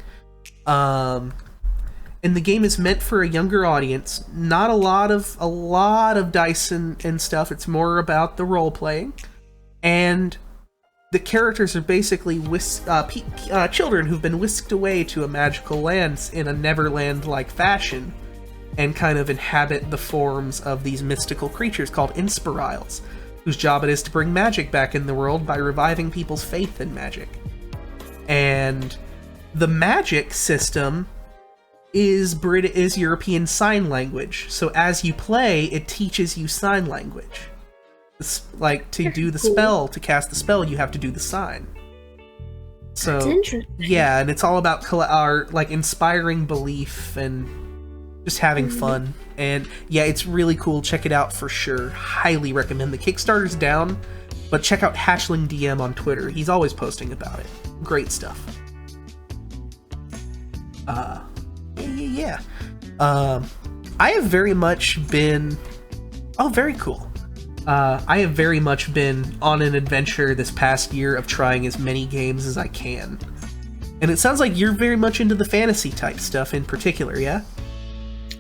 And the game is meant for a younger audience. Not a lot of dice and stuff. It's more about the role playing, and the characters are basically children who've been whisked away to a magical land in a Neverland-like fashion, and kind of inhabit the forms of these mystical creatures called Inspiriles, whose job it is to bring magic back in the world by reviving people's faith in magic. And the magic system is European Sign Language. So as you play, it teaches you sign language. Like, to do the spell, to cast the spell, you have to do the sign. So, that's interesting. Yeah, and it's all about inspiring belief and just having fun. And yeah, it's really cool. Check it out for sure. Highly recommend. The Kickstarter's down, but check out Hatchling DM on Twitter. He's always posting about it. Great stuff. Yeah. I have very much been... Oh, very cool. I have very much been on an adventure this past year of trying as many games as I can. And it sounds like you're very much into the fantasy type stuff in particular, yeah?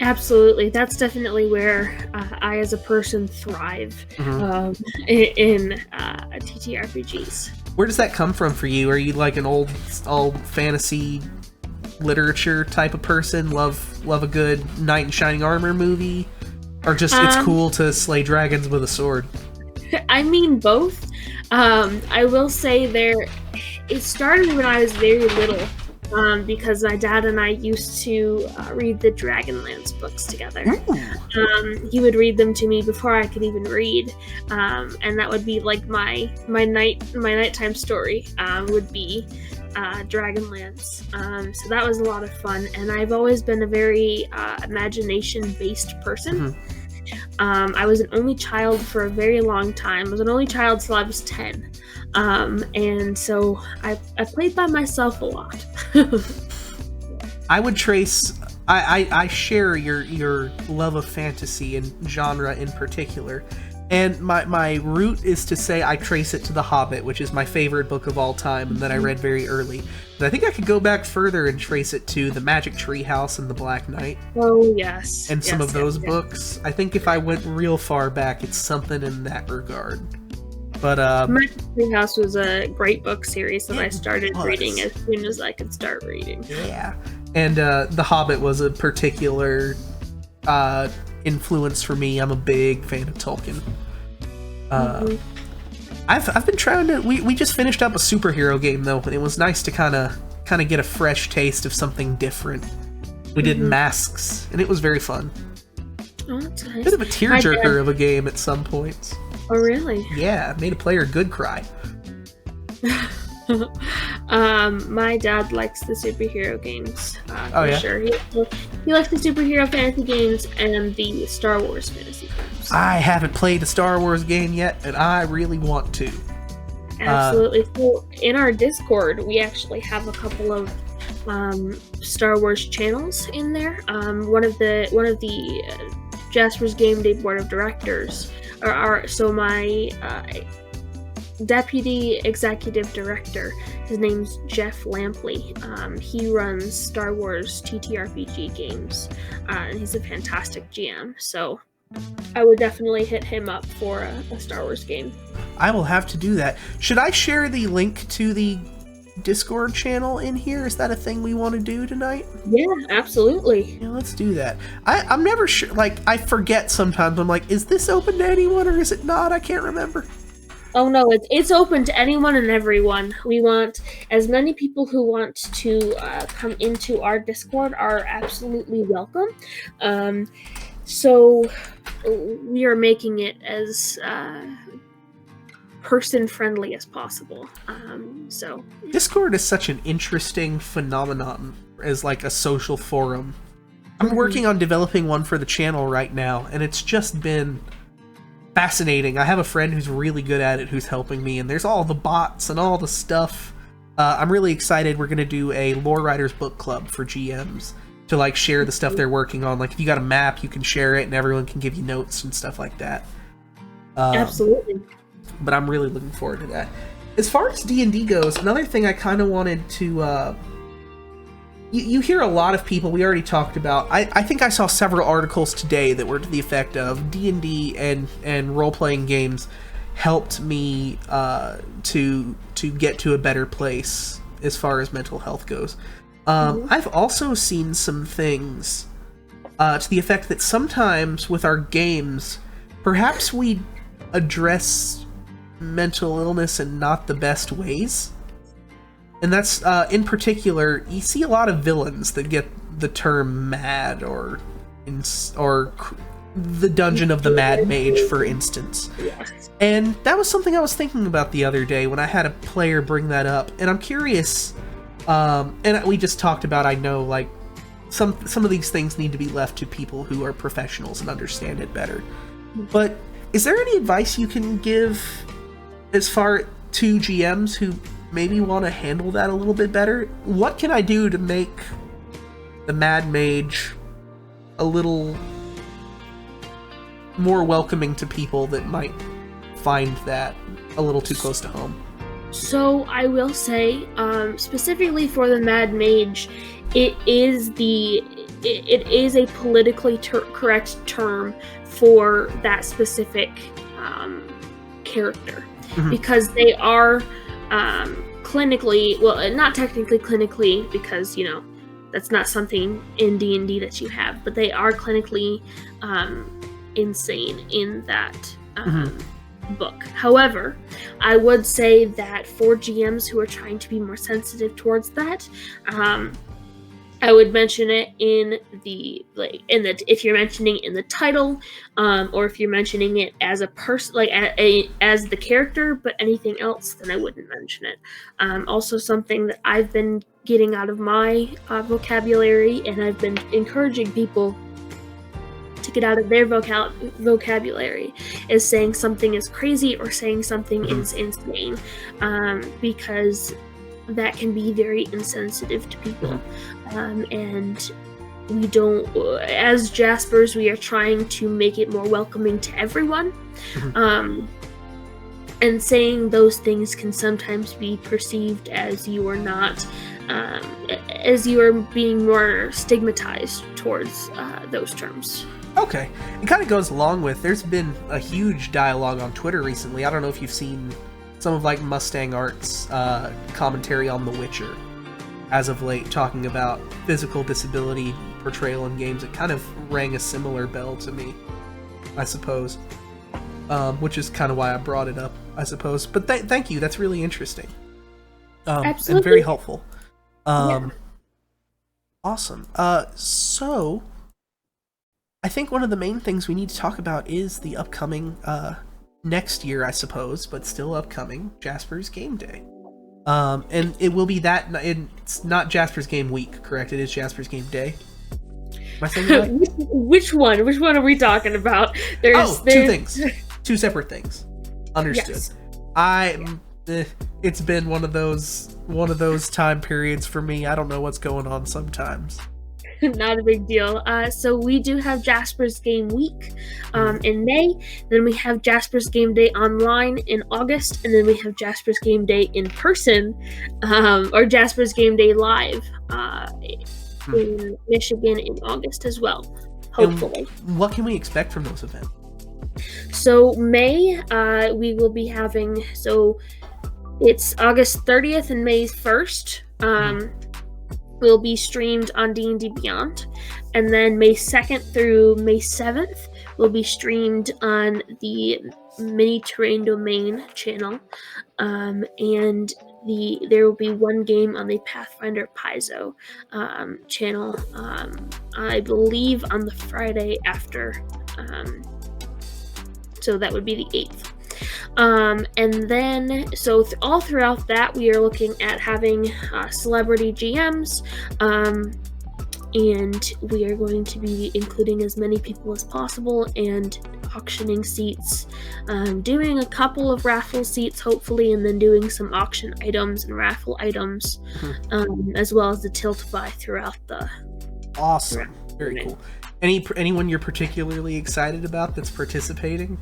Absolutely. That's definitely where I as a person thrive in TTRPGs. Where does that come from for you? Are you like an old fantasy literature type of person? Love a good knight in shining armor movie? Or just it's cool to slay dragons with a sword? I mean both. I will say it started when I was very little, because my dad and I used to read the Dragonlance books together. He would read them to me before I could even read, and that would be like my nighttime story would be Dragonlance. So that was a lot of fun, and I've always been a very imagination-based person. I was an only child for a very long time. I was an only child till I was 10. And so I played by myself a lot. I would trace... I share your love of fantasy and genre in particular. And my root is to say I trace it to The Hobbit, which is my favorite book of all time, and that I read very early. But I think I could go back further and trace it to The Magic Tree House and The Black Knight. Oh, yes. And some of those books. I think if I went real far back, it's something in that regard. But Magic Tree House was a great book series that I started reading as soon as I could start reading. Yeah. And The Hobbit was a particular influence for me. I'm a big fan of Tolkien. I've been trying to... We just finished up a superhero game, though, and it was nice to kind of get a fresh taste of something different. We did Masks, and it was very fun. Oh, that's nice. Bit of a tearjerker of a game at some points. Oh, really? Yeah, made a player good cry. My dad likes the superhero games, Oh, for yeah? sure. He likes the superhero fantasy games and the Star Wars fantasy games. I haven't played a Star Wars game yet, and I really want to. Absolutely. So in our Discord, we actually have a couple of Star Wars channels in there. One of the Jasper's Game Day board of directors my deputy executive director, his name's Jeff Lampley. He runs Star Wars TTRPG games, and he's a fantastic GM. So I would definitely hit him up for a Star Wars game. I will have to do that. Should I share the link to the Discord channel in here? Is that a thing we want to do tonight? Yeah, absolutely. Yeah, let's do that. I'm never sure. Like, I forget sometimes. I'm like, is this open to anyone or is it not? I can't remember. Oh no, it's open to anyone and everyone. We want as many people who want to come into our Discord are absolutely welcome. So we are making it as person-friendly as possible. So Discord is such an interesting phenomenon as like a social forum. I'm working on developing one for the channel right now, and it's just been fascinating. I have a friend who's really good at it who's helping me, and there's all the bots and all the stuff. I'm really excited. We're going to do a Lore Writers Book Club for GMs to like share the stuff they're working on. Like if you got a map, you can share it and everyone can give you notes and stuff like that. absolutely. But I'm really looking forward to that. As far as D&D goes, another thing I kind of wanted to... You hear a lot of people, we already talked about, I think I saw several articles today that were to the effect of D&D and role-playing games helped me to get to a better place as far as mental health goes. I've also seen some things to the effect that sometimes with our games, perhaps we address mental illness in not the best ways. And that's, in particular, you see a lot of villains that get the term mad or the Dungeon of the Mad Mage, for instance. Yes. And that was something I was thinking about the other day when I had a player bring that up. And I'm curious, and we just talked about, I know, like, some of these things need to be left to people who are professionals and understand it better. But is there any advice you can give as far to GMs who maybe want to handle that a little bit better? What can I do to make the Mad Mage a little more welcoming to people that might find that a little too close to home? So I will say, specifically for the Mad Mage, it is a politically correct term for that specific character, because they are clinically, well, not technically clinically, because that's not something in D&D that you have, but they are clinically insane in that book. However, I would say that for GMs who are trying to be more sensitive towards that, I would mention it in the if you're mentioning it in the title, or if you're mentioning it as a person, like as the character, but anything else, then I wouldn't mention it. Also, something that I've been getting out of my vocabulary, and I've been encouraging people to get out of their vocabulary, is saying something is crazy or saying something is insane, because that can be very insensitive to people. And we don't, as Jaspers, we are trying to make it more welcoming to everyone. And saying those things can sometimes be perceived as you are not, as you are being more stigmatized towards those terms. Okay. It kind of goes along with, there's been a huge dialogue on Twitter recently. I don't know if you've seen some of like Mustang Art's commentary on The Witcher as of late, talking about physical disability portrayal in games. It kind of rang a similar bell to me, I suppose, which is kind of why I brought it up, I suppose. But thank you, that's really interesting, Absolutely. and very helpful. Yeah. Awesome. So I think one of the main things we need to talk about is the upcoming next year, I suppose, but still upcoming, Jasper's Game Day. And it will be that. It's not Jasper's Game Week, correct? It is Jasper's Game Day. Am I saying that right? Which one? Which one are we talking about? There's 2 things. 2 separate things. Understood. Yes. It's been one of those time periods for me. I don't know what's going on sometimes. Not a big deal. So we do have Jasper's Game Week in May. Then we have Jasper's Game Day online in August, and then we have Jasper's Game Day in person, or Jasper's Game Day live in Michigan in August as well. Hopefully. And what can we expect from those events? So May, we will be having. So it's August 30th and May 1st. Will be streamed on D&D Beyond, and then May 2nd through May 7th will be streamed on the Mini Terrain Domain channel, and there will be 1 game on the Pathfinder Paizo channel, I believe on the Friday after, so that would be the 8th. And then, so all throughout that, we are looking at having celebrity GMs, and we are going to be including as many people as possible and auctioning seats, doing a couple of raffle seats, hopefully, and then doing some auction items and raffle items, as well as the tilt buy throughout the... Awesome. Very cool. Anyone you're particularly excited about that's participating?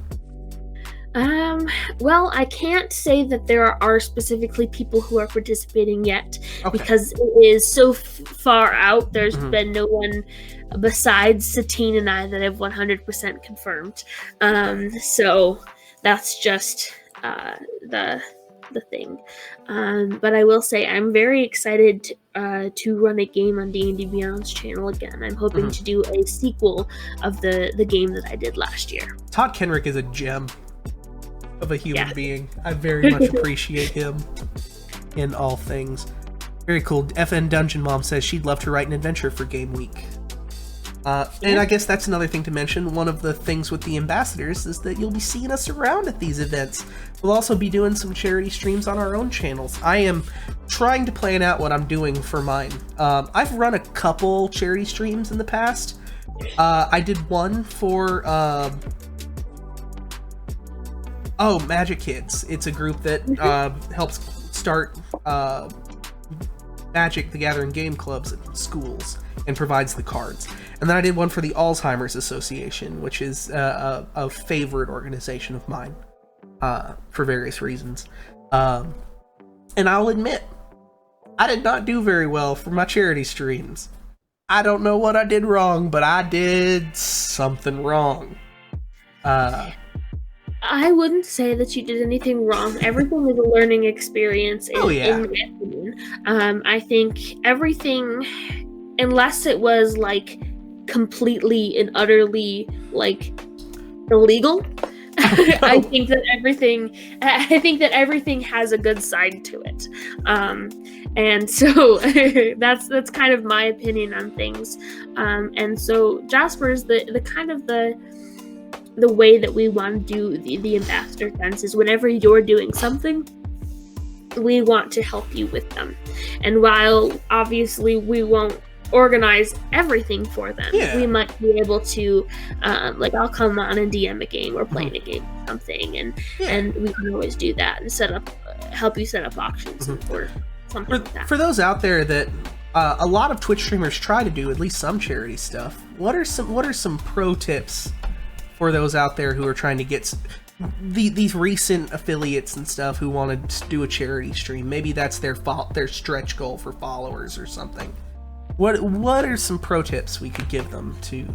Well, I can't say that there are specifically people who are participating yet, because it is so far out. There's been no one besides Satine and I that have 100% confirmed. So that's just the thing. But I will say I'm very excited to run a game on D&D Beyond's channel again. I'm hoping to do a sequel of the game that I did last year. Todd Kenrick is a gem of a human being. I very much appreciate him in all things. Very cool. FN Dungeon Mom says she'd love to write an adventure for Game Week. And I guess that's another thing to mention. One of the things with the ambassadors is that you'll be seeing us around at these events. We'll also be doing some charity streams on our own channels. I am trying to plan out what I'm doing for mine. I've run a couple charity streams in the past. I did one for Magic Kids. It's a group that helps start Magic the Gathering game clubs at schools and provides the cards. And then I did one for the Alzheimer's Association, which is a favorite organization of mine for various reasons. And I'll admit, I did not do very well for my charity streams. I don't know what I did wrong, but I did something wrong. I wouldn't say that you did anything wrong. Everything is a learning experience. In my opinion. I think everything, unless it was like completely and utterly like illegal, I think that everything has a good side to it. And so that's kind of my opinion on things. And so Jasper's the kind of the way that we want to do the ambassador events is whenever you're doing something, we want to help you with them. And while obviously we won't organize everything for them, we might be able to, like I'll come on and DM a game or play in a game or something, and we can always do that and help you set up auctions or something like that. For those out there that a lot of Twitch streamers try to do at least some charity stuff, what are some pro tips for those out there who are trying to get these recent affiliates and stuff who want to do a charity stream? Maybe that's their stretch goal for followers or something. What are some pro tips we could give them to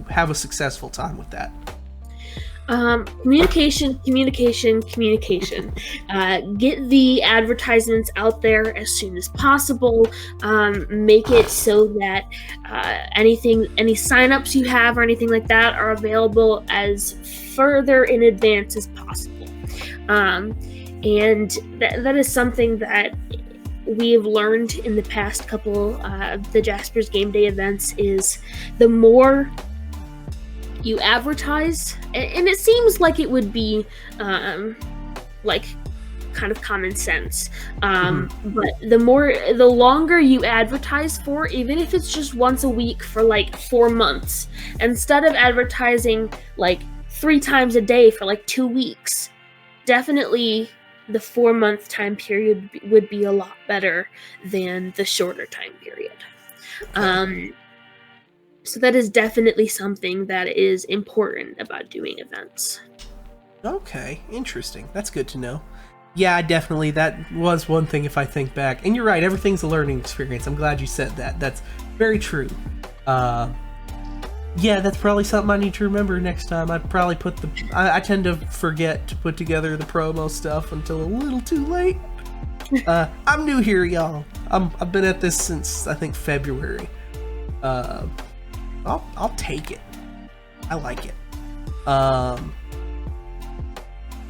have a successful time with that? Communication. Get the advertisements out there as soon as possible. Make it so that any signups you have or anything like that are available as further in advance as possible. And that is something that we have learned in the past couple of the Jasper's Game Day events is the more you advertise, and it seems like it would be like kind of common sense. But the longer you advertise for, even if it's just once a week for like 4 months, instead of advertising like 3 times a day for like 2 weeks, definitely the 4-month time period would be a lot better than the shorter time period. Okay. So that is definitely something that is important about doing events. Okay, interesting. That's good to know. Yeah, definitely. That was one thing if I think back. And you're right, everything's a learning experience. I'm glad you said that. That's very true. Yeah, that's probably something I need to remember next time. I'd probably I tend to forget to put together the promo stuff until a little too late. I'm new here, y'all. I've been at this since, I think, February. I'll take it. I like it.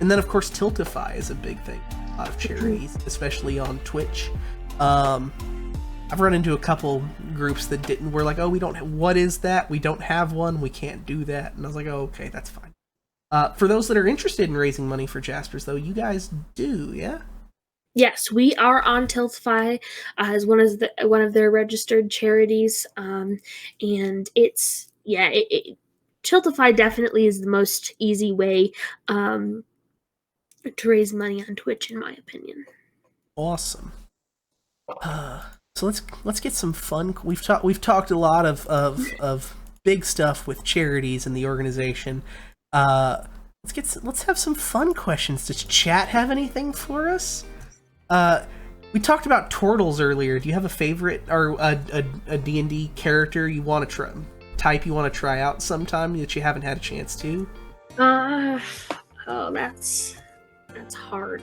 And then, of course, Tiltify is a big thing. A lot of charities, especially on Twitch. I've run into a couple groups that we're like, oh, what is that? We don't have one. We can't do that. And I was like, oh, okay, that's fine. For those that are interested in raising money for Jaspers, though, you guys do, yeah? Yes, we are on Tiltify as one of their registered charities, and Tiltify definitely is the most easy way to raise money on Twitch, in my opinion. Awesome. So let's get some fun. We've talked a lot of big stuff with charities and the organization. Let's have some fun questions. Does chat have anything for us? We talked about turtles earlier. Do you have a favorite or a D&D character you want to try out sometime that you haven't had a chance to? That's hard.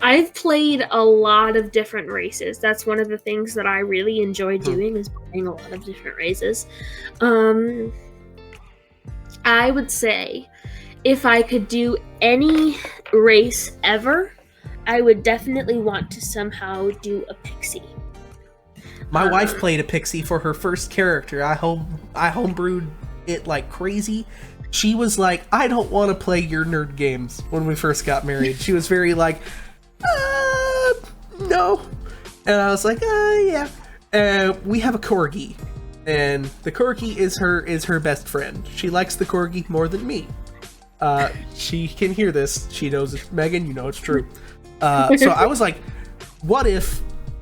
I've played a lot of different races. That's one of the things that I really enjoy doing, is playing a lot of different races. I would say if I could do any race ever, I would definitely want to somehow do a pixie. My wife played a pixie for her first character. I homebrewed it like crazy. She was like, I don't want to play your nerd games when we first got married. She was very like, no. And I was like, yeah. We have a corgi. And the corgi is her best friend. She likes the corgi more than me. She can hear this. She knows it. Megan, you know it's true. So I was like, what if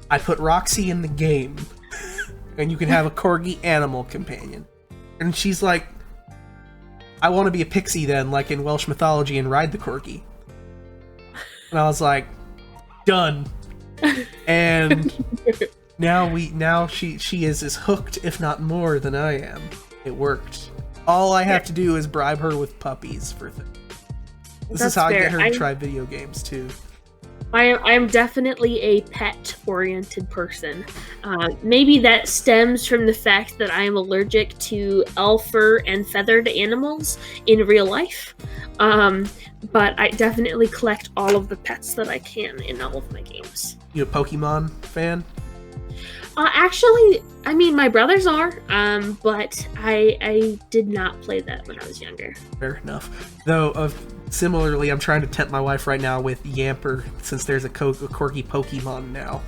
I put Roxy in the game and you can have a corgi animal companion? And she's like, I want to be a pixie then, like in Welsh mythology, and ride the corgi. And I was like, done. And now she is as hooked, if not more, than I am. It worked. All I have to do is bribe her with puppies for things. This is how I get her to try video games too. I am definitely a pet-oriented person. Maybe that stems from the fact that I am allergic to fur and feathered animals in real life. But I definitely collect all of the pets that I can in all of my games. You a Pokemon fan? Actually, I mean, my brothers are, but I did not play that when I was younger. Fair enough. Though, similarly, I'm trying to tempt my wife right now with Yamper, since there's a corgi Pokemon now.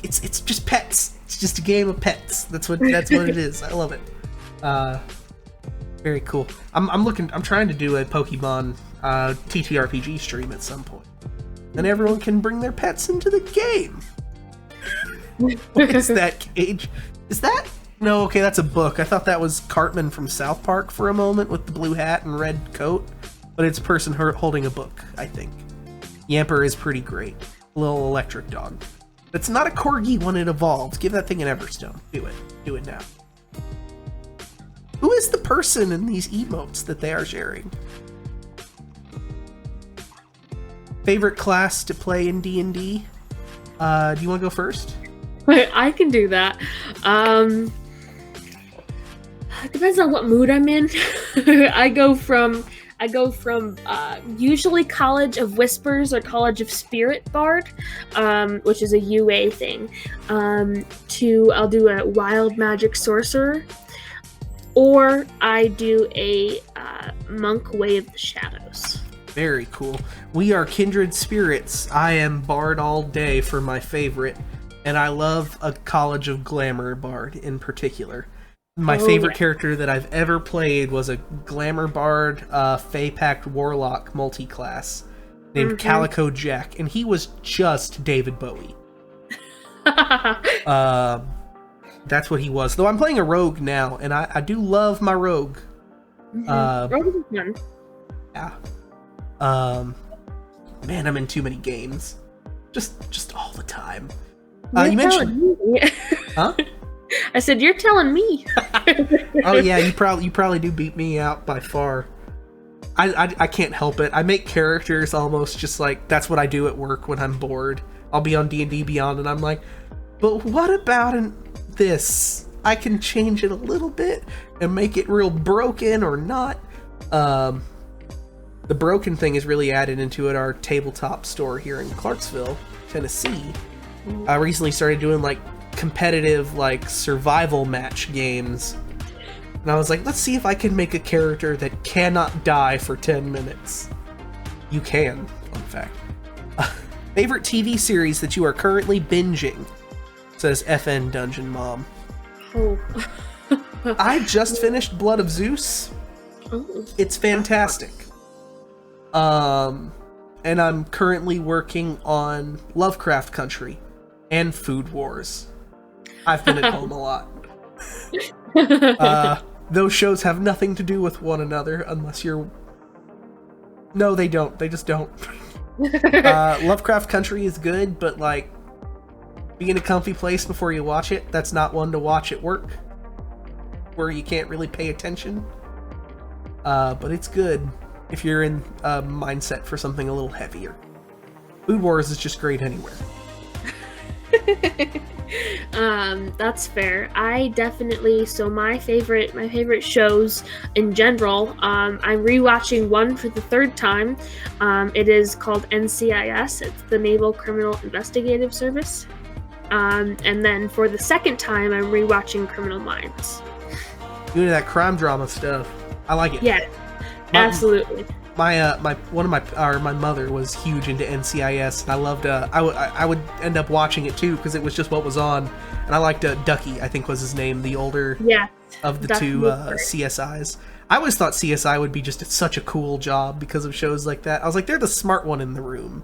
It's just pets. It's just a game of pets. That's what it is. I love it. Very cool. I'm trying to do a Pokemon TTRPG stream at some point, and everyone can bring their pets into the game. What is that, Cage? Is that? No, okay, that's a book. I thought that was Cartman from South Park for a moment with the blue hat and red coat. But it's a person holding a book, I think. Yamper is pretty great. Little electric dog. It's not a corgi when it evolves. Give that thing an Everstone. Do it. Do it now. Who is the person in these emotes that they are sharing? Favorite class to play in D&D? Do you want to go first? I can do that. Depends on what mood I'm in. I go from usually College of Whispers or College of Spirit Bard, which is a UA thing, to I'll do a Wild Magic Sorcerer, or I do a Monk Way of the Shadows. Very cool. We are kindred spirits. I am Bard all day for my favorite, and I love a College of Glamour Bard in particular. My favorite character that I've ever played was a Glamour Bard, Fey Pact Warlock multi-class named Calico Jack, and he was just David Bowie. That's what he was. Though I'm playing a rogue now, and I do love my rogue. Rogue is fun. Yeah. Man, I'm in too many games. Just all the time. You mentioned... Huh? I said, you're telling me. Oh yeah, you probably do beat me out by far. I can't help it. I make characters almost just like that's what I do at work when I'm bored. I'll be on D&D Beyond and I'm like, but what about this? I can change it a little bit and make it real broken or not. The broken thing is really added into it. Our tabletop store here in Clarksville, Tennessee. I recently started doing like competitive like survival match games. And I was like, let's see if I can make a character that cannot die for 10 minutes. You can, fun fact. Favorite TV series that you are currently binging, says FN Dungeon Mom. Oh. I just finished Blood of Zeus. Oh. It's fantastic. And I'm currently working on Lovecraft Country and Food Wars. I've been at home a lot. Those shows have nothing to do with one another unless you're... No, they don't. They just don't. Lovecraft Country is good, but like, be in a comfy place before you watch it. That's not one to watch at work, where you can't really pay attention. But it's good if you're in a mindset for something a little heavier. Food Wars is just great anywhere. That's fair. I definitely, so my favorite shows in general, I'm rewatching one for the third time. It is called NCIS. It's the Naval Criminal Investigative Service. And then for the second time, I'm rewatching Criminal Minds. Doing that crime drama stuff. I like it. Yeah, absolutely. My mother was huge into NCIS, and I loved. I would end up watching it too because it was just what was on, and I liked Ducky. I think was his name, the older of the two CSIs. I always thought CSI would be just such a cool job because of shows like that. I was like, they're the smart one in the room,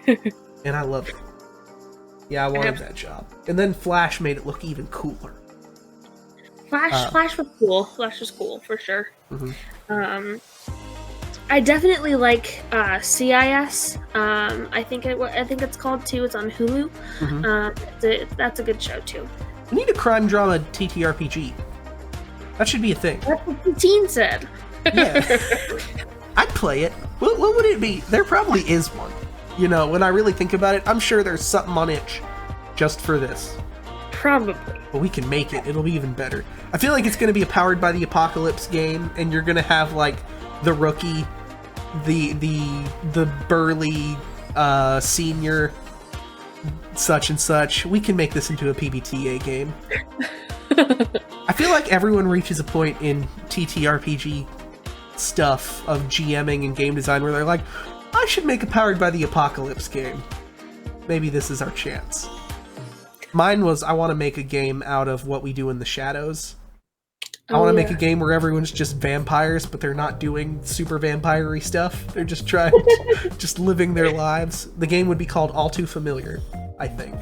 and I loved it. Yeah, I wanted that job, and then Flash made it look even cooler. Flash was cool. Flash was cool for sure. I definitely like CIS. I think it's called too. It's on Hulu. That's a good show too. We need a crime drama TTRPG. That should be a thing. That's what the teen said. Yeah, I'd play it. What would it be? There probably is one. You know, when I really think about it, I'm sure there's something on itch just for this. Probably. But we can make it. It'll be even better. I feel like it's going to be a Powered by the Apocalypse game, and you're going to have like the rookie, the burly senior, such and such. We can make this into a PBTA game. I feel like everyone reaches a point in TTRPG stuff of GMing and game design where they're like, I should make a Powered by the Apocalypse game. Maybe this is our chance. Mine was, I want to make a game out of What We Do in the Shadows. I want to make a game where everyone's just vampires, but they're not doing super vampire-y stuff. They're just trying, just living their lives. The game would be called All Too Familiar, I think.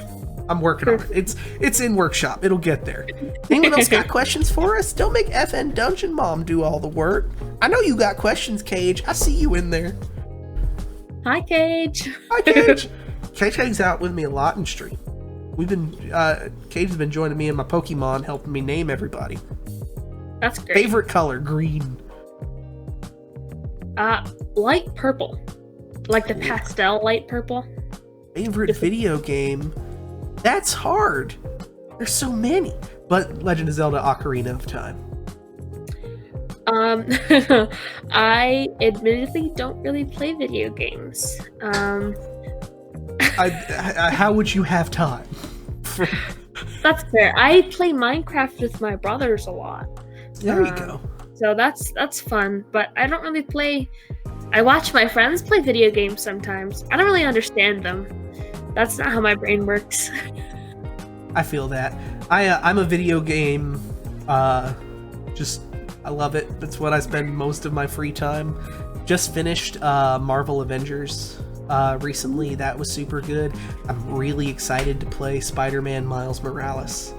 I'm working on it. It's in workshop. It'll get there. Anyone else got questions for us? Don't make FN Dungeon Mom do all the work. I know you got questions, Cage. I see you in there. Hi, Cage. Hi, Cage. Cage hangs out with me a lot in stream. We've been, Cage has been joining me in my Pokemon, helping me name everybody. That's great. Favorite color, green. Light purple. Like the pastel light purple. Favorite video game? That's hard. There's so many. But Legend of Zelda Ocarina of Time. I admittedly don't really play video games. How would you have time? That's fair. I play Minecraft with my brothers a lot. There you go. So that's fun, but I don't really play. I watch my friends play video games sometimes. I don't really understand them. That's not how my brain works. I feel that. I'm a video game, I love it. That's what I spend most of my free time. Just finished Marvel Avengers recently. That was super good. I'm really excited to play Spider-Man Miles Morales.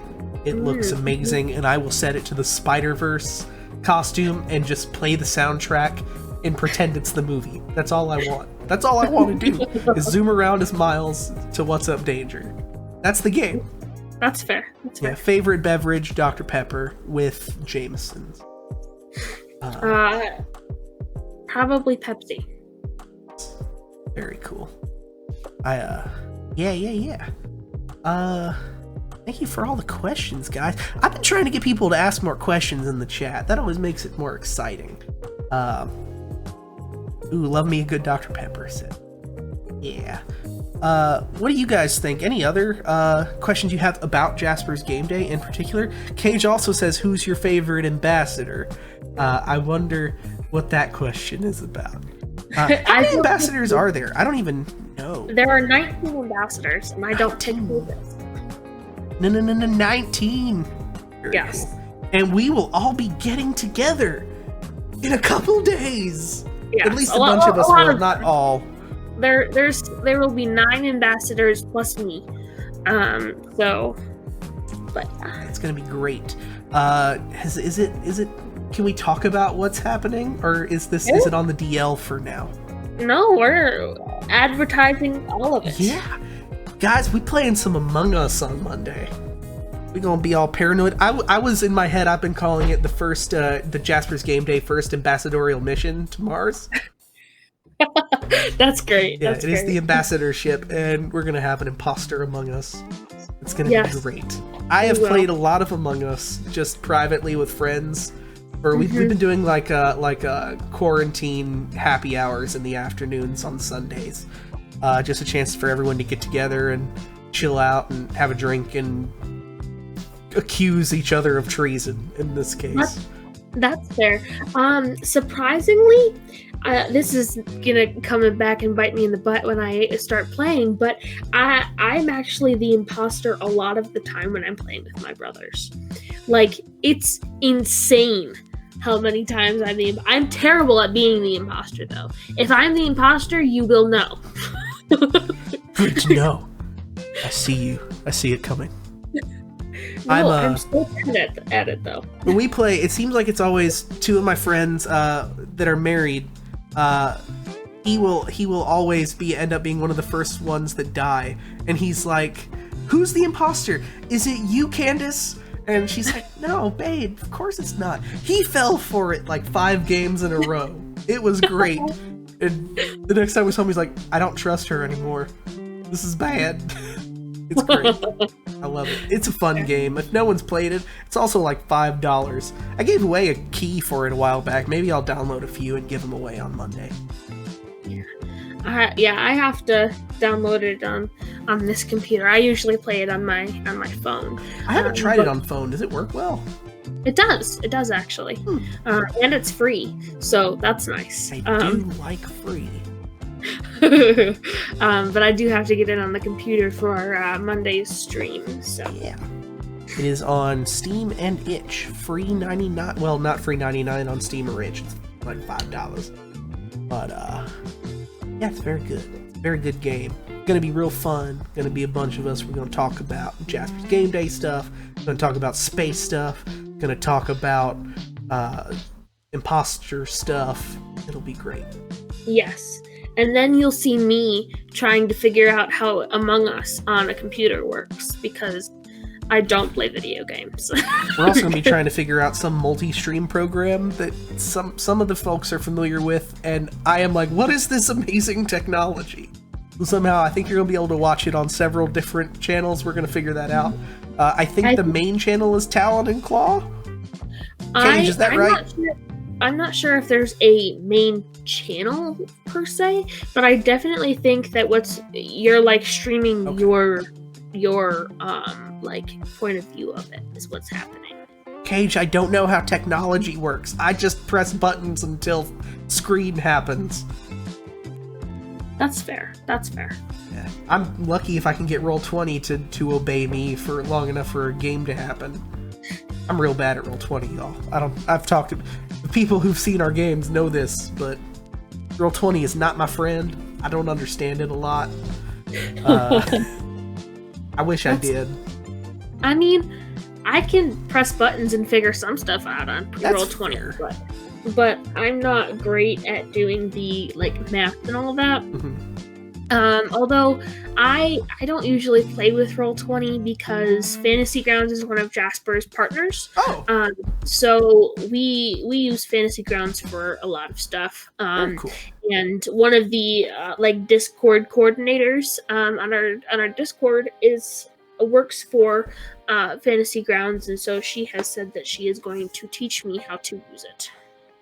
It looks amazing, and I will set it to the Spider-Verse costume and just play the soundtrack and pretend it's the movie. That's all I want. That's all I want to do, is zoom around as Miles to What's Up Danger. That's the game. That's fair. That's fair. Yeah, favorite beverage, Dr. Pepper with Jameson's. Probably Pepsi. Very cool. Yeah. Thank you for all the questions, guys. I've been trying to get people to ask more questions in the chat. That always makes it more exciting. Love me a good Dr. Pepper. Said. Yeah. What do you guys think? Any other questions you have about Jasper's Game Day in particular? Cage also says, who's your favorite ambassador? I wonder what that question is about. How many ambassadors are there? I don't even know. There are 19 ambassadors, and I don't take favorites. No, 19. Very Yes. cool. And we will all be getting together in a couple days. Yes. At least a bunch of us will, not all. There will be 9 ambassadors plus me. It's gonna be great. Is it? Can we talk about what's happening, or is it on the DL for now? No, we're advertising all of it. Yeah, guys, we playing some Among Us on Monday. We gonna be all paranoid. I was in my head. I've been calling it the Jasper's Game Day first ambassadorial mission to Mars. That's great. Yeah, That's it is the ambassadorship, and we're gonna have an imposter Among Us. It's gonna be great. I have played a lot of Among Us just privately with friends. Or we've been doing like a quarantine happy hours in the afternoons on Sundays. Just a chance for everyone to get together and chill out and have a drink and accuse each other of treason in this case. That's fair. Surprisingly, this is gonna come back and bite me in the butt when I start playing, but I'm actually the imposter a lot of the time when I'm playing with my brothers. Like, it's insane how many times I'm terrible at being the imposter, though. If I'm the imposter, you will know. Good to know. I see you. I see it coming. I'm so good at it, though. When we play, it seems like it's always two of my friends that are married. He will always end up being one of the first ones that die, and he's like, "Who's the imposter? Is it you, Candace?" And she's like, "No, babe, of course it's not." He fell for it like 5 games in a row. It was great. And the next time we saw him, he's like, "I don't trust her anymore. This is bad." It's great. I love it. It's a fun game. If no one's played it, it's also like $5. I gave away a key for it a while back. Maybe I'll download a few and give them away on Monday. I have to download it on this computer. I usually play it on my phone. I haven't tried it on phone. Does it work well? It does actually. And it's free, so that's nice. I do like free. But I do have to get it on the computer for Monday's stream. So yeah, it is on Steam and itch, free 99. Well, not free 99 on Steam or itch. It's like $5. But yeah, it's very good. It's a very good game. Gonna be real fun. Gonna be a bunch of us. We're gonna talk about Jasper's Game Day stuff. Gonna talk about space stuff. Gonna talk about imposter stuff. It'll be great. Yes. And then you'll see me trying to figure out how Among Us on a computer works, because I don't play video games. We're also going to be trying to figure out some multi-stream program that some of the folks are familiar with, and I am like, what is this amazing technology? So somehow I think you're going to be able to watch it on several different channels. We're going to figure that out. I think the main channel is Talon and Claw. Cage, is that right? I'm not sure if there's a main channel per se, but I definitely think that you're like streaming your like point of view of it is what's happening. Cage, I don't know how technology works. I just press buttons until screen happens. That's fair. That's fair. Yeah. I'm lucky if I can get Roll20 to obey me for long enough for a game to happen. I'm real bad at Roll20, y'all. I've talked to the people who've seen our games know this, but Roll20 is not my friend. I don't understand it a lot. I wish I did. I mean, I can press buttons and figure some stuff out on Roll20, but I'm not great at doing the like math and all of that. Although I don't usually play with Roll20 because Fantasy Grounds is one of Jasper's partners. Oh. So we use Fantasy Grounds for a lot of stuff. Very cool. And one of the like Discord coordinators on our Discord works for Fantasy Grounds, and so she has said that she is going to teach me how to use it.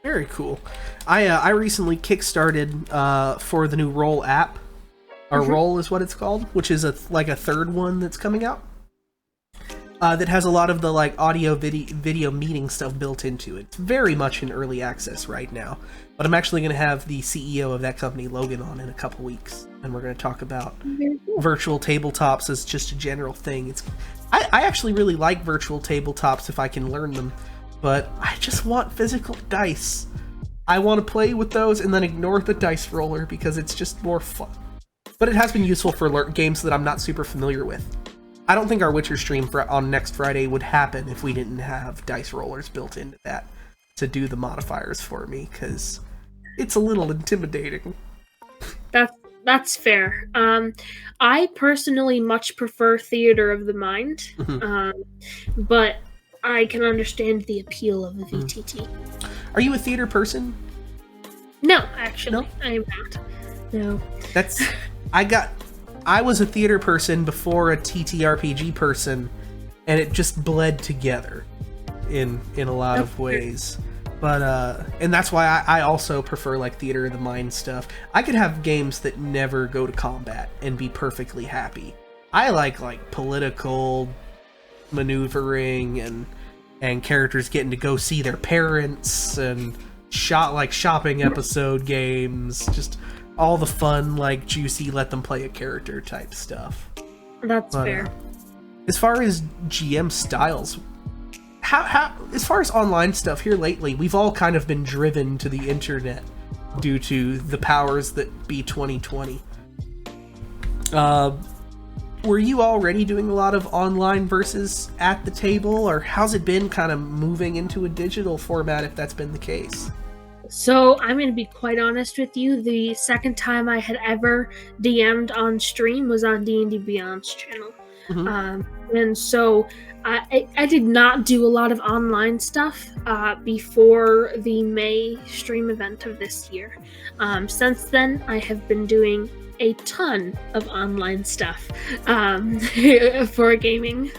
Very cool. I recently kickstarted for the new Roll app. Or Roll is what it's called, which is a third one that's coming out. That has a lot of the like audio video meeting stuff built into it. It's very much in early access right now. But I'm actually going to have the CEO of that company, Logan, on in a couple weeks, and we're going to talk about virtual tabletops as just a general thing. I actually really like virtual tabletops if I can learn them, but I just want physical dice. I want to play with those and then ignore the dice roller because it's just more fun. But it has been useful for games that I'm not super familiar with. I don't think our Witcher stream on next Friday would happen if we didn't have dice rollers built into that to do the modifiers for me, because it's a little intimidating. That's fair. I personally much prefer Theater of the Mind, but I can understand the appeal of the VTT. Are you a theater person? No, actually, I am not. No. I was a theater person before a TTRPG person, and it just bled together in a lot of ways. But and that's why I also prefer like Theater of the Mind stuff. I could have games that never go to combat and be perfectly happy. I like political maneuvering and characters getting to go see their parents and shopping episode games, just all the fun, like, juicy, let them play a character type stuff. That's fair. As far as GM styles, how as far as online stuff here lately, we've all kind of been driven to the internet due to the powers that be 2020. Were you already doing a lot of online versus at the table, or how's it been kind of moving into a digital format if that's been the case? So I'm going to be quite honest with you. The second time I had ever DM'd on stream was on D&D Beyond's channel. And so I did not do a lot of online stuff before the May stream event of this year. Since then, I have been doing a ton of online stuff for gaming.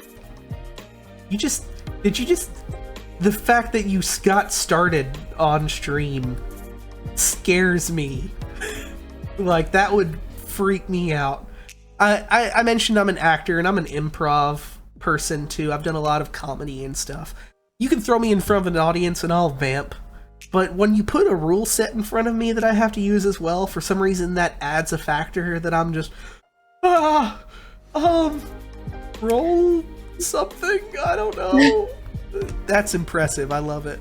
The fact that you got started on stream scares me. Like, that would freak me out. I mentioned I'm an actor and I'm an improv person too. I've done a lot of comedy and stuff. You can throw me in front of an audience and I'll vamp. But when you put a rule set in front of me that I have to use as well, for some reason that adds a factor that I'm just, roll something? I don't know. That's impressive. I love it.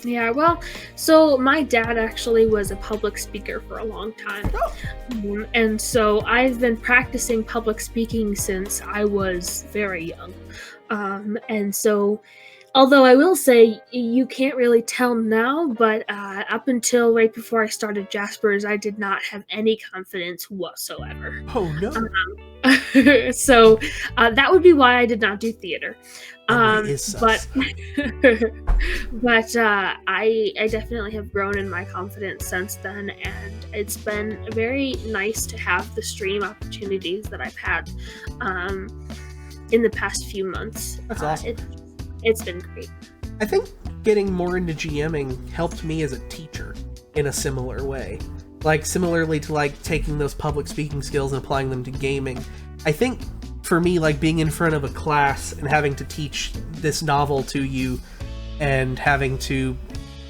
Yeah, well, so my dad actually was a public speaker for a long time. And so I've been practicing public speaking since I was very young. And so, although I will say you can't really tell now, but up until right before I started Jasper's, I did not have any confidence whatsoever. Oh, no. So that would be why I did not do theater. But I definitely have grown in my confidence since then, and it's been very nice to have the stream opportunities that I've had in the past few months. That's awesome. It's been great. I think getting more into GMing helped me as a teacher in a similar way. Like, similarly to, like, taking those public speaking skills and applying them to gaming. I think, for me, like, being in front of a class and having to teach this novel to you and having to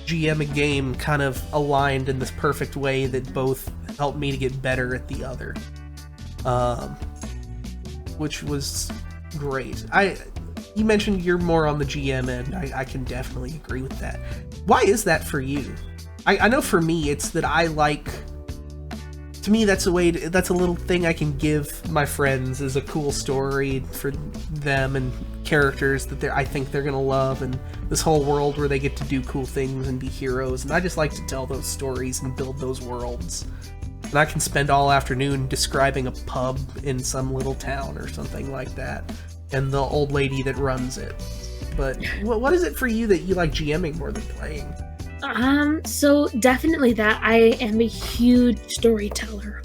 GM a game kind of aligned in this perfect way that both helped me to get better at the other, which was great. You mentioned you're more on the GM end. I can definitely agree with that. Why is that for you? I know for me, it's that I like... To me, that's a little thing I can give my friends as a cool story for them and characters that I think they're gonna love, and this whole world where they get to do cool things and be heroes. And I just like to tell those stories and build those worlds. And I can spend all afternoon describing a pub in some little town or something like that, and the old lady that runs it. But what is it for you that you like GMing more than playing? So definitely that. I am a huge storyteller.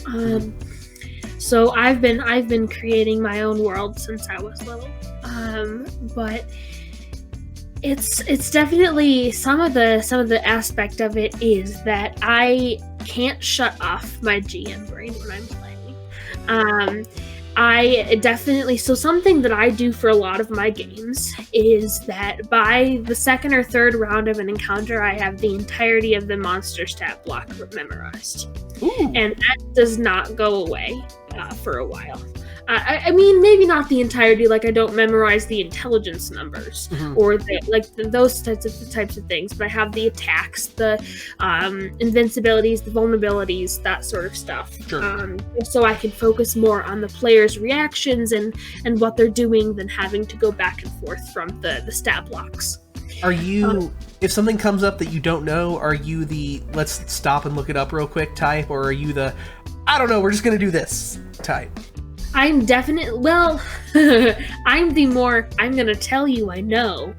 So I've been creating my own world since I was little. But it's definitely some of the aspect of it is that I can't shut off my GM brain when I'm playing. So something that I do for a lot of my games is that by the second or third round of an encounter, I have the entirety of the monster stat block memorized. Ooh. And that does not go away for a while. I mean, maybe not the entirety, like I don't memorize the intelligence numbers or those types of things, but I have the attacks, the invincibilities, the vulnerabilities, that sort of stuff. Sure. So I can focus more on the player's reactions and what they're doing than having to go back and forth from the stat blocks. Are you, if something comes up that you don't know, are you the let's stop and look it up real quick type, or are you the I don't know, we're just gonna do this type? I'm definitely, well, I'm the more, I'm going to tell you I know,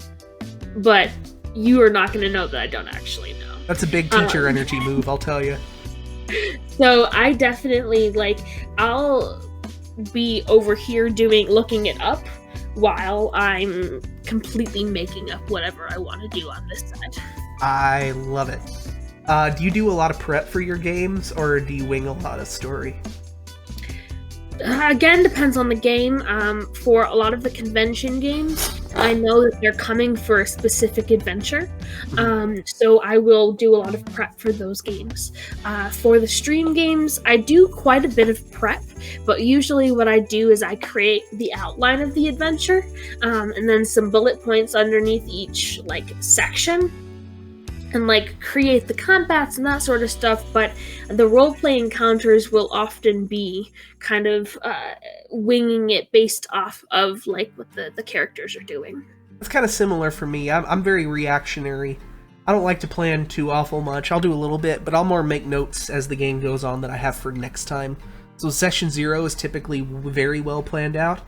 but you are not going to know that I don't actually know. That's a big teacher energy move, I'll tell you. So I definitely, I'll be over here looking it up while I'm completely making up whatever I want to do on this side. I love it. Do you do a lot of prep for your games, or do you wing a lot of story? Again, depends on the game. For a lot of the convention games, I know that they're coming for a specific adventure, so I will do a lot of prep for those games. For the stream games, I do quite a bit of prep, but usually what I do is I create the outline of the adventure, and then some bullet points underneath each section, and create the combats and that sort of stuff. But the roleplay encounters will often be kind of winging it based off of what the characters are doing. It's kind of similar for me. I'm very reactionary. I don't like to plan too awful much. I'll do a little bit, but I'll more make notes as the game goes on that I have for next time. So session 0 is typically very well planned out,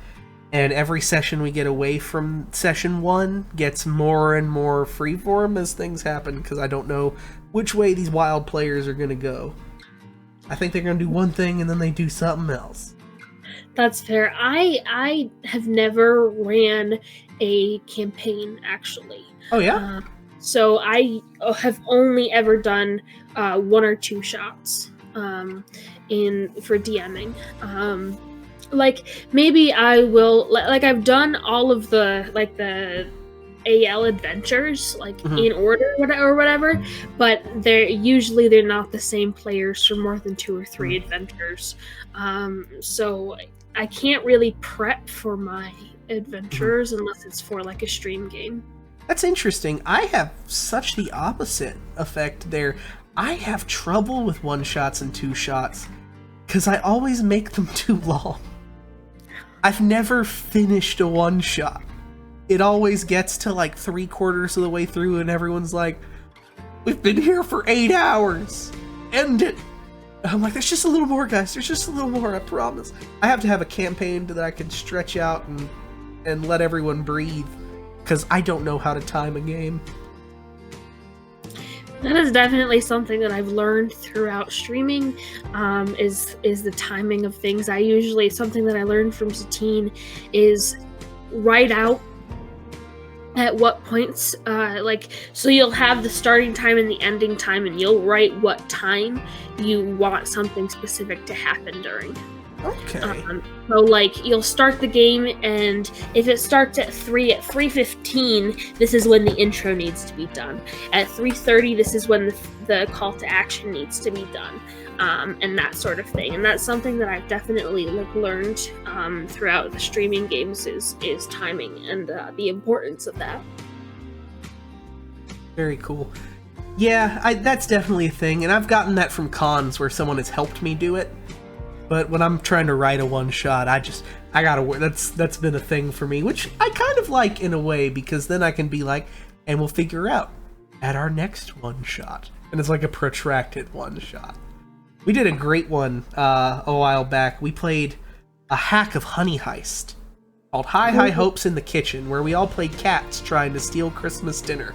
and every session we get away from session 1 gets more and more freeform as things happen, because I don't know which way these wild players are going to go. I think they're going to do one thing and then they do something else. That's fair. I have never ran a campaign, actually. Oh, yeah? So I have only ever done 1 or 2 shots for DMing. Maybe I will, I've done all of the AL adventures, in order or whatever, but they're not the same players for more than 2 or 3 adventures. So I can't really prep for my adventures unless it's for a stream game. That's interesting. I have such the opposite effect there. I have trouble with 1-shots and 2-shots because I always make them too long. I've never finished a 1-shot. It always gets to 3/4 of the way through and everyone's like, we've been here for 8 hours. End it. I'm like, there's just a little more, guys. There's just a little more, I promise. I have to have a campaign that I can stretch out and let everyone breathe, because I don't know how to time a game. That is definitely something that I've learned throughout streaming, is the timing of things. Something that I learned from Satine is write out at what points, so you'll have the starting time and the ending time, and you'll write what time you want something specific to happen during. Okay. So like you'll start the game, and if it starts at 3:15, this is when the intro needs to be done. At 3:30, this is when the call to action needs to be done, and that sort of thing. And that's something that I've definitely like learned throughout the streaming games is timing and the importance of that. Very cool. Yeah, that's definitely a thing, and I've gotten that from cons where someone has helped me do it. But when I'm trying to write a one-shot, I gotta work. That's been a thing for me, which I kind of like in a way, because then I can be like, and we'll figure out at our next one-shot. And it's like a protracted one-shot. We did a great one a while back. We played a hack of Honey Heist called High Hopes in the Kitchen, where we all played cats trying to steal Christmas dinner.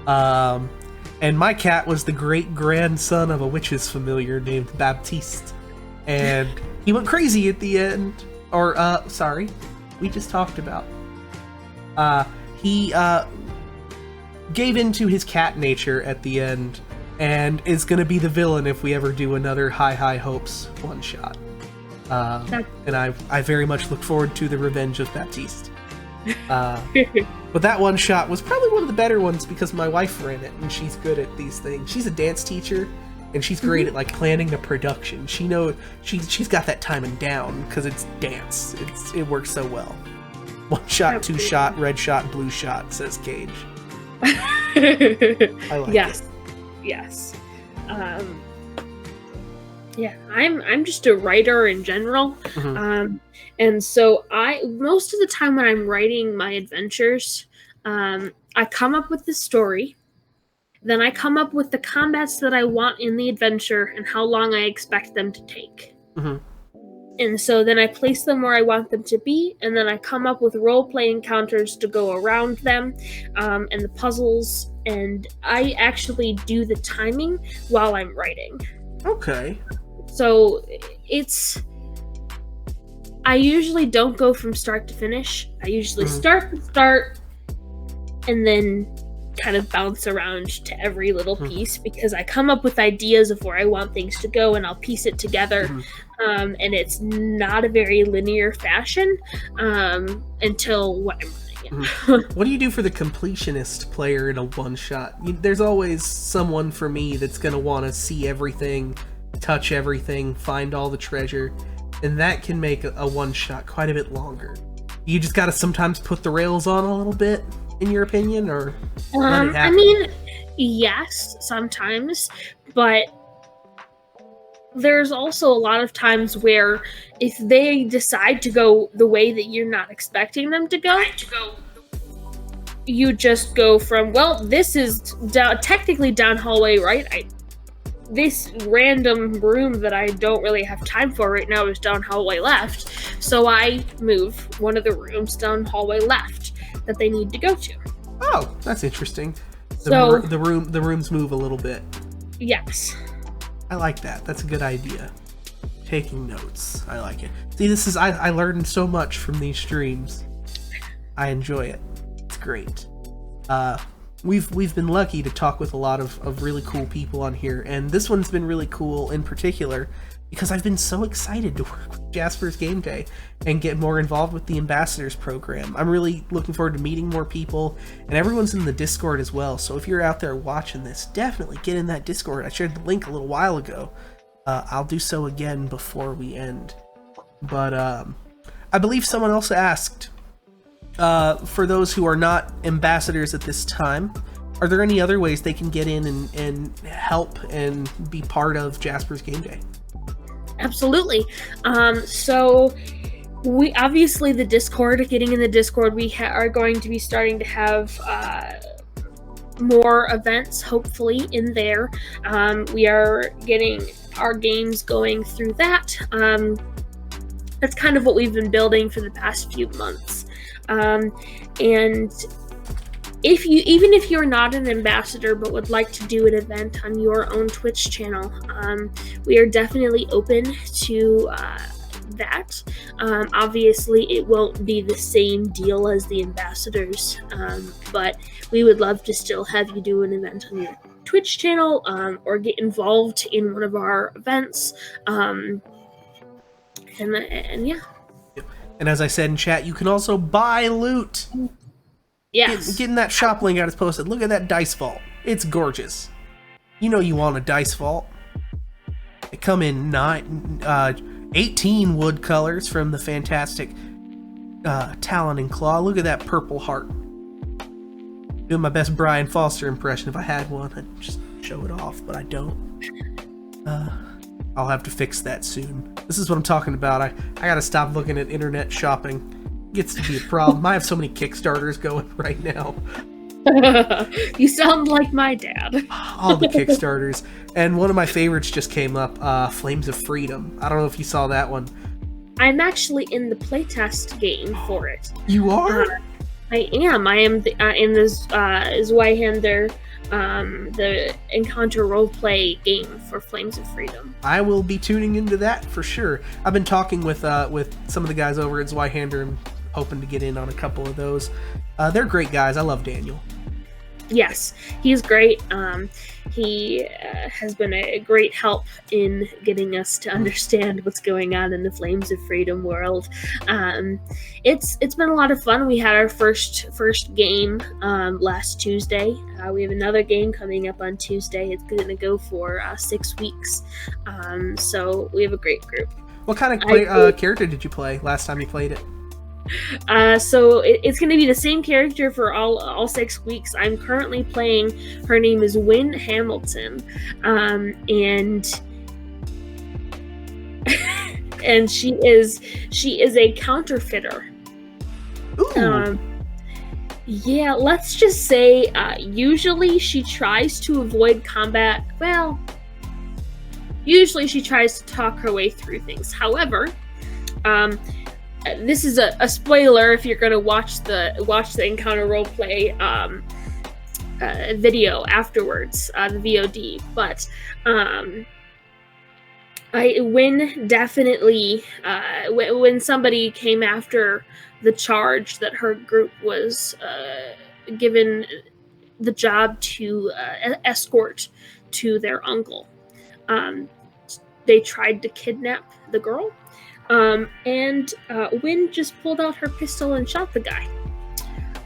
And my cat was the great-grandson of a witch's familiar named Baptiste. And he went crazy at the end. Or, sorry, we just talked about. He gave into his cat nature at the end, and is going to be the villain if we ever do another High Hopes one-shot. And I very much look forward to the revenge of Baptiste. But that one shot was probably one of the better ones because my wife ran it, and she's good at these things. She's a dance teacher, and she's great at like planning the production. She's got that timing down because it's dance. It works so well. One shot, two shot, red shot, blue shot, says Cage. I like it. Yes. Yeah, I'm just a writer in general. And so most of the time when I'm writing my adventures, I come up with the story, then I come up with the combats that I want in the adventure and how long I expect them to take. And so then I place them where I want them to be, and then I come up with role-play encounters to go around them, and the puzzles, and I actually do the timing while I'm writing. Okay. So I usually don't go from start to finish. I usually start, and then kind of bounce around to every little piece, because I come up with ideas of where I want things to go, and I'll piece it together. And it's not a very linear fashion until what I'm writing. What do you do for the completionist player in a one-shot? There's always someone for me that's going to want to see everything, touch everything, find all the treasure, and that can make a one-shot quite a bit longer. You just got to sometimes put the rails on a little bit, in your opinion, or let it happen? I mean, yes, sometimes, but there's also a lot of times where if they decide to go the way that you're not expecting them to go, you just go from, well, this is technically down hallway, right? This random room that I don't really have time for right now is down hallway left, so I move one of the rooms down hallway left that they need to go to. Oh, that's interesting. So the rooms move a little bit. Yes. I like that. That's a good idea. Taking notes. I like it. See, I learned so much from these streams. I enjoy it. It's great. We've been lucky to talk with a lot of really cool people on here, and this one's been really cool in particular because I've been so excited to work with Jasper's Game Day and get more involved with the Ambassadors program. I'm really looking forward to meeting more people, and everyone's in the Discord as well, so if you're out there watching this, definitely get in that Discord. I shared the link a little while ago. I'll do so again before we end. But I believe someone else asked, for those who are not ambassadors at this time, are there any other ways they can get in and help and be part of Jasper's Game Day? Absolutely. So we obviously the Discord, getting in the Discord, we are going to be starting to have more events, hopefully, in there. We are getting our games going through that. That's kind of what we've been building for the past few months. And even if you're not an ambassador but would like to do an event on your own Twitch channel, we are definitely open to that. Obviously, it won't be the same deal as the ambassadors, but we would love to still have you do an event on your Twitch channel, or get involved in one of our events. and yeah. And as I said in chat, you can also buy loot. Yes. Getting that shop link I just posted. Look at that dice vault. It's gorgeous. You know you want a dice vault. They come in 18 wood colors from the fantastic Talon and Claw. Look at that purple heart. Doing my best Brian Foster impression. If I had one, I'd just show it off, but I don't. I'll have to fix that soon. This is what I'm talking about. I gotta stop looking at internet shopping. It gets to be a problem. I have so many Kickstarters going right now. You sound like my dad. All the Kickstarters. And one of my favorites just came up, Flames of Freedom. I don't know if you saw that one. I'm actually in the playtest game for it. You are? I am. I am in this Zweihander, the Encounter roleplay game for Flames of Freedom. I will be tuning into that for sure. I've been talking with some of the guys over at Zweihander and hoping to get in on a couple of those. They're great guys. I love Daniel. Yes, he's great. He has been a great help in getting us to understand what's going on in the Flames of Freedom world. It's been a lot of fun. We had our first game last Tuesday. We have another game coming up on Tuesday. It's going to go for 6 weeks. So we have a great group. What kind of character did you play last time you played it? So it's going to be the same character for all 6 weeks. I'm currently playing. Her name is Wynn Hamilton, and and she is a counterfeiter. Ooh. Yeah, let's just say usually she tries to avoid combat. Well, usually she tries to talk her way through things. However, this is a spoiler if you're going to watch the Encounter roleplay video afterwards, the VOD. But Wynn definitely, when somebody came after the charge that her group was given the job to escort to their uncle, they tried to kidnap the girl. And Wynn just pulled out her pistol and shot the guy.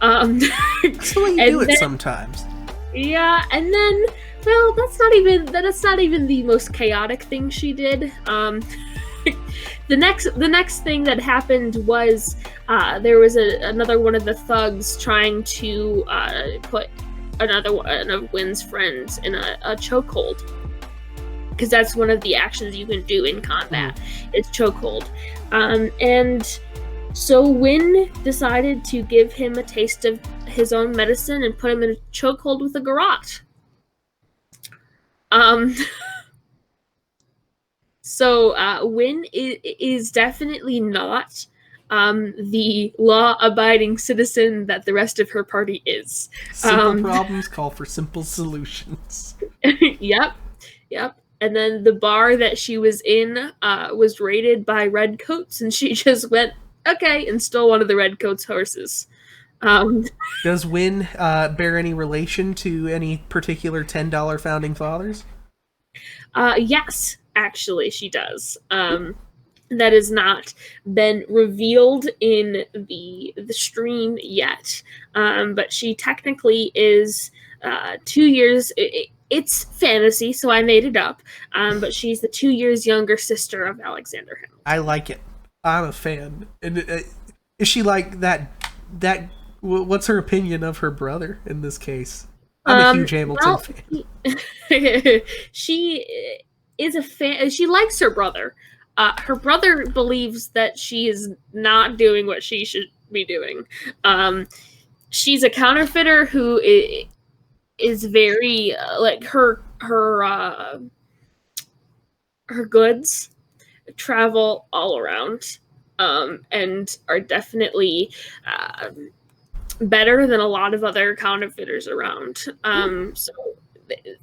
That's the way you do it sometimes. Yeah, and then, well, that's not even the most chaotic thing she did. The next thing that happened was there was another one of the thugs trying to put another one of Wynn's friends in a chokehold. Because that's one of the actions you can do in combat. It's chokehold. And so Wynn decided to give him a taste of his own medicine and put him in a chokehold with a garrote. So Wynn is definitely not the law-abiding citizen that the rest of her party is. Simple problems call for simple solutions. Yep. And then the bar that she was in was raided by redcoats, and she just went, okay, and stole one of the redcoats' horses. Does Wynn bear any relation to any particular $10 founding fathers? Yes, actually, she does. That has not been revealed in the stream yet, but she technically is 2 years... It's fantasy, so I made it up. But she's the 2 years younger sister of Alexander Hamilton. I like it. I'm a fan. And is she like that? What's her opinion of her brother in this case? I'm a huge Hamilton fan. She is a fan. She likes her brother. Her brother believes that she is not doing what she should be doing. She's a counterfeiter who is very like her goods travel all around and are definitely better than a lot of other counterfeiters around. So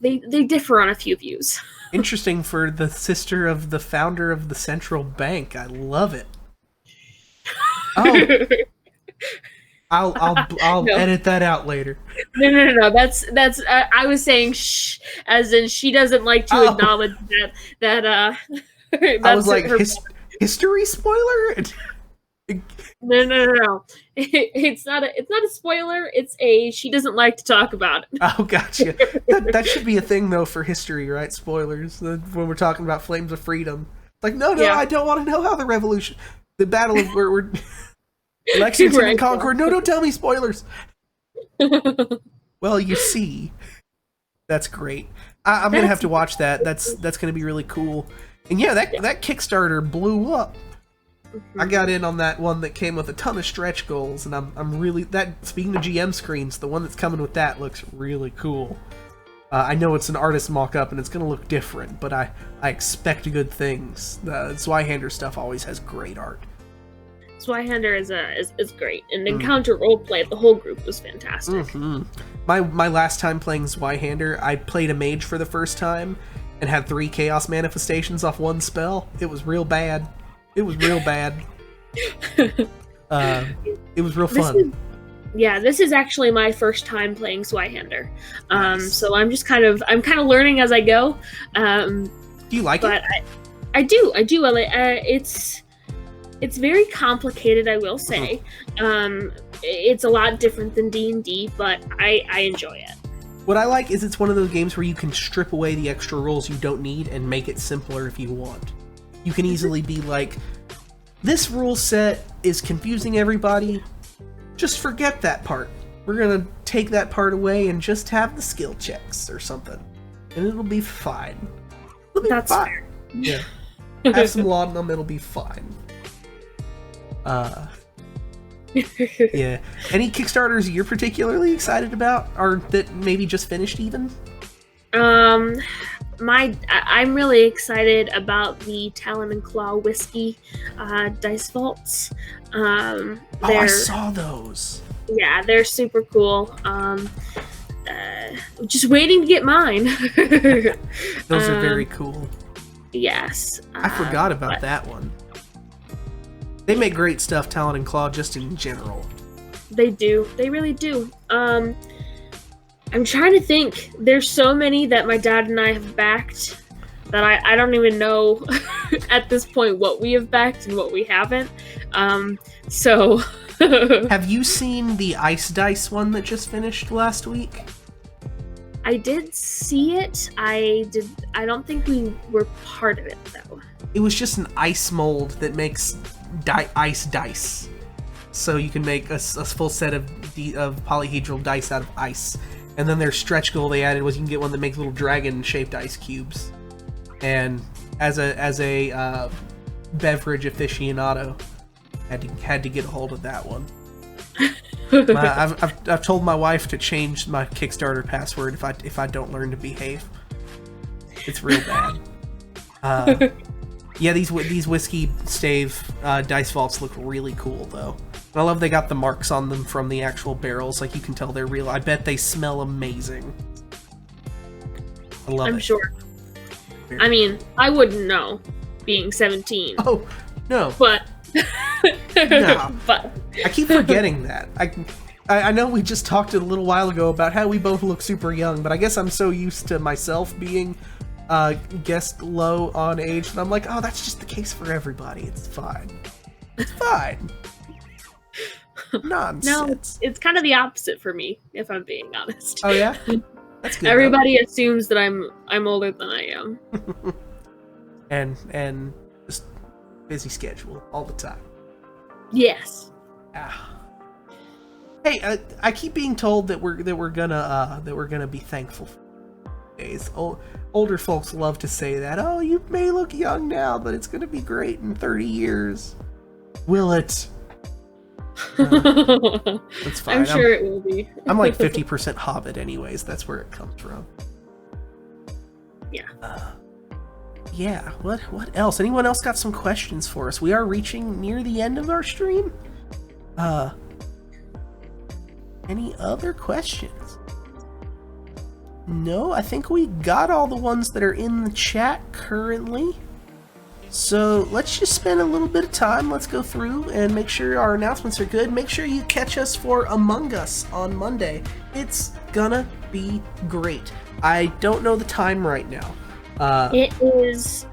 they differ on a few views. Interesting for the sister of the founder of the central bank. I love it. Oh. I'll no. edit that out later. No. That's I was saying shh, as in she doesn't like to acknowledge that I was like, history spoiler? No. It's not a spoiler. It's a she doesn't like to talk about it. Oh, gotcha. That should be a thing though for history, right? Spoilers when we're talking about Flames of Freedom. Like, no, Yeah. I don't want to know how the battle of we're Lexington Right. and Concord. No, don't tell me spoilers. Well, you see, that's great. I'm gonna have to watch that. That's gonna be really cool. And yeah, that Kickstarter blew up. I got in on that one that came with a ton of stretch goals, and I'm really speaking of GM screens, the one that's coming with that looks really cool. I know it's an artist mock-up and it's gonna look different, but I expect good things. The Zweihander stuff always has great art. Zweihander is great, and Encounter roleplay, the whole group was fantastic. Mm-hmm. My last time playing Zweihander, I played a mage for the first time and had 3 chaos manifestations off one spell. It was real bad. It was real bad. It was real fun. This is actually my first time playing Zweihander. Nice. So I'm kind of learning as I go. Do you like it? I do. It's very complicated, I will say. It's a lot different than D&D, but I enjoy it. What I like is it's one of those games where you can strip away the extra rules you don't need and make it simpler if you want. You can easily be like, this rule set is confusing everybody. Just forget that part. We're gonna take that part away and just have the skill checks or something. And it'll be fine. It'll be That's fine. fair. Yeah. Have some laudanum, it'll be fine. Yeah. Any Kickstarters you're particularly excited about, or that maybe just finished even? I'm really excited about the Talon and Claw whiskey dice vaults. I saw those. Yeah, they're super cool. Just waiting to get mine. Those are very cool. Yes. I forgot about that one. They make great stuff, Talon and Claw, just in general. They do. They really do. I'm trying to think. There's so many that my dad and I have backed that I don't even know at this point what we have backed and what we haven't. So... Have you seen the Ice Dice one that just finished last week? I did see it. I don't think we were part of it, though. It was just an ice mold that makes ice dice. So you can make a full set of polyhedral dice out of ice. And then their stretch goal they added was you can get one that makes little dragon-shaped ice cubes. And as a beverage aficionado, had to get a hold of that one. I've told my wife to change my Kickstarter password if I don't learn to behave. It's real bad. Yeah, these whiskey stave dice vaults look really cool though. And I love they got the marks on them from the actual barrels, like you can tell they're real. I bet they smell amazing. I love it. I'm sure. I mean, I wouldn't know, being 17. Oh, no. But... No. But I keep forgetting that. I know we just talked a little while ago about how we both look super young, but I guess I'm so used to myself being guessed low on age, and I'm like, oh, that's just the case for everybody. It's fine. It's fine. Nonsense. No, it's kind of the opposite for me, if I'm being honest. Oh yeah, that's good. Everybody assumes that I'm older than I am. and just busy schedule all the time. Yes. Hey, I keep being told that we're gonna be thankful for days. Older folks love to say that. Oh, you may look young now, but it's gonna be great in 30 years. Will it? That's fine. I'm sure it will be. I'm like 50% Hobbit, anyways. That's where it comes from. Yeah. Yeah. What else? Anyone else got some questions for us? We are reaching near the end of our stream. Any other questions? No, I think we got all the ones that are in the chat currently. So let's just spend a little bit of time. Let's go through and make sure our announcements are good. Make sure you catch us for Among Us on Monday. It's gonna be great. I don't know the time right now. It is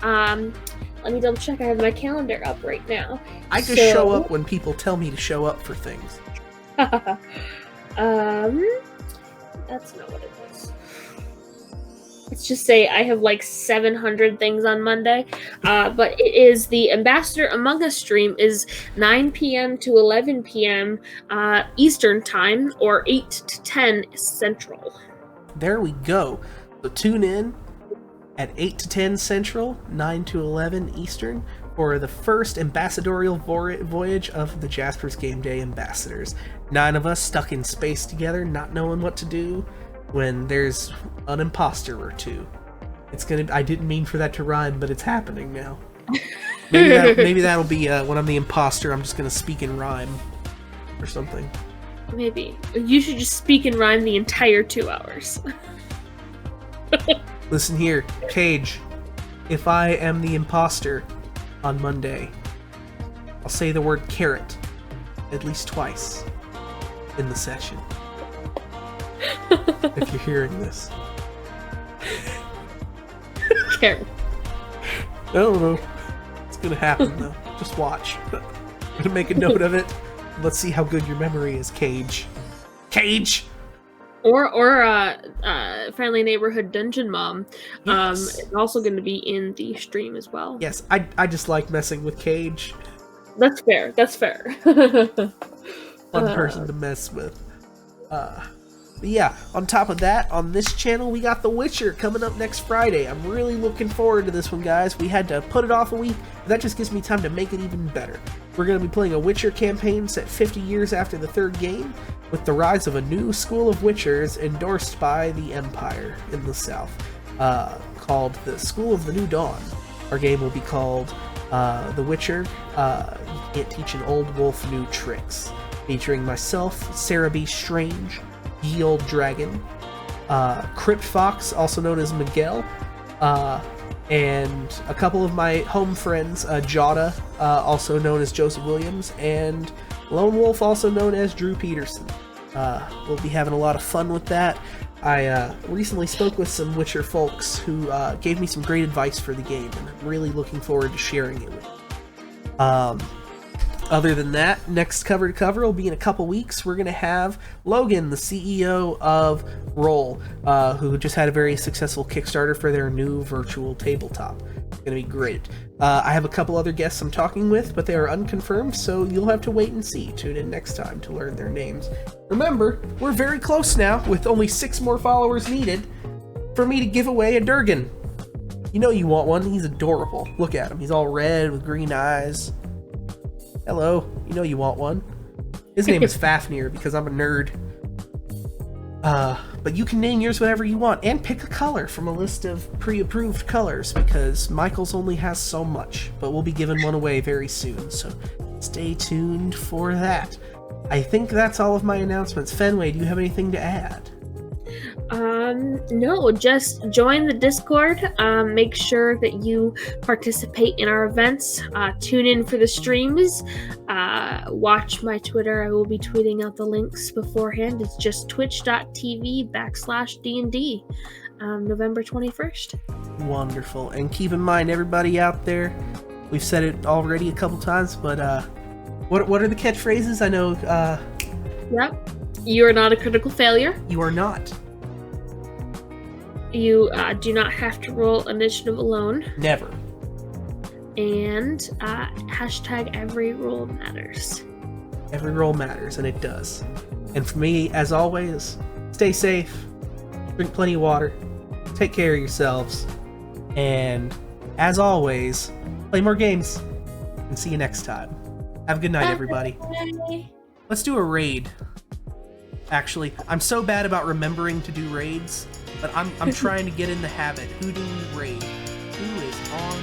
Let me double check. I have my calendar up right now. I just show up when people tell me to show up for things. That's not what it is. Let's just say I have like 700 things on Monday. But it is the Ambassador Among Us stream is 9 p.m. to 11 p.m. Eastern Time, or 8 to 10 Central. There we go. So tune in at 8 to 10 Central, 9 to 11 Eastern, for the first ambassadorial voyage of the Jasper's Game Day Ambassadors. 9 of us stuck in space together, not knowing what to do when there's an imposter or two. I didn't mean for that to rhyme, but it's happening now. Maybe that'll be when I'm the imposter, I'm just gonna speak in rhyme or something. Maybe. You should just speak and rhyme the entire 2 hours. Listen here, Cage. If I am the imposter on Monday, I'll say the word carrot at least twice in the session. If you're hearing this. Carrot. I don't know. It's gonna happen though. Just watch. I'm gonna make a note of it. Let's see how good your memory is, Cage. Cage! Or Friendly Neighborhood Dungeon Mom. Yes. It's also going to be in the stream as well. Yes, I just like messing with Cage. That's fair. That's fair. Fun person to mess with. But yeah, on top of that, on this channel, we got The Witcher coming up next Friday. I'm really looking forward to this one, guys. We had to put it off a week, but that just gives me time to make it even better. We're going to be playing a Witcher campaign set 50 years after the 3rd game, with the rise of a new school of Witchers endorsed by the Empire in the South, called the School of the New Dawn. Our game will be called The Witcher, You Can't Teach an Old Wolf New Tricks, featuring myself, Sarah B. Strange, Ye Old Dragon, Crypt Fox, also known as Miguel, and a couple of my home friends, Jada, also known as Joseph Williams, and Lone Wolf, also known as Drew Peterson. We'll be having a lot of fun with that. I recently spoke with some Witcher folks who gave me some great advice for the game, and I'm really looking forward to sharing it with you. Other than that, next cover to cover will be in a couple weeks. We're going to have Logan, the CEO of Roll, who just had a very successful Kickstarter for their new virtual tabletop. It's going to be great. I have a couple other guests I'm talking with, but they are unconfirmed, so you'll have to wait and see. Tune in next time to learn their names. Remember, we're very close now, with only 6 more followers needed for me to give away a Durgan. You know you want one. He's adorable. Look at him. He's all red with green eyes. Hello, you know you want one. His name is Fafnir because I'm a nerd. But you can name yours whatever you want and pick a color from a list of pre-approved colors because Michael's only has so much, but we'll be giving one away very soon, so stay tuned for that. I think that's all of my announcements. Fenway, do you have anything to add? No, just join the Discord. Make sure that you participate in our events. Tune in for the streams. Watch my Twitter. I will be tweeting out the links beforehand. It's just twitch.tv/DND, November 21st. Wonderful. And keep in mind, everybody out there, we've said it already a couple times, but what are the catchphrases? I know. Yep. You are not a critical failure. You are not. You do not have to roll initiative alone. Never. And hashtag every roll matters. Every roll matters, and it does. And for me, as always, stay safe, drink plenty of water, take care of yourselves, and as always, play more games. And see you next time. Have a good night, everybody. Bye. Let's do a raid. Actually, I'm so bad about remembering to do raids, but I'm trying to get in the habit. Who do we raid? Who is on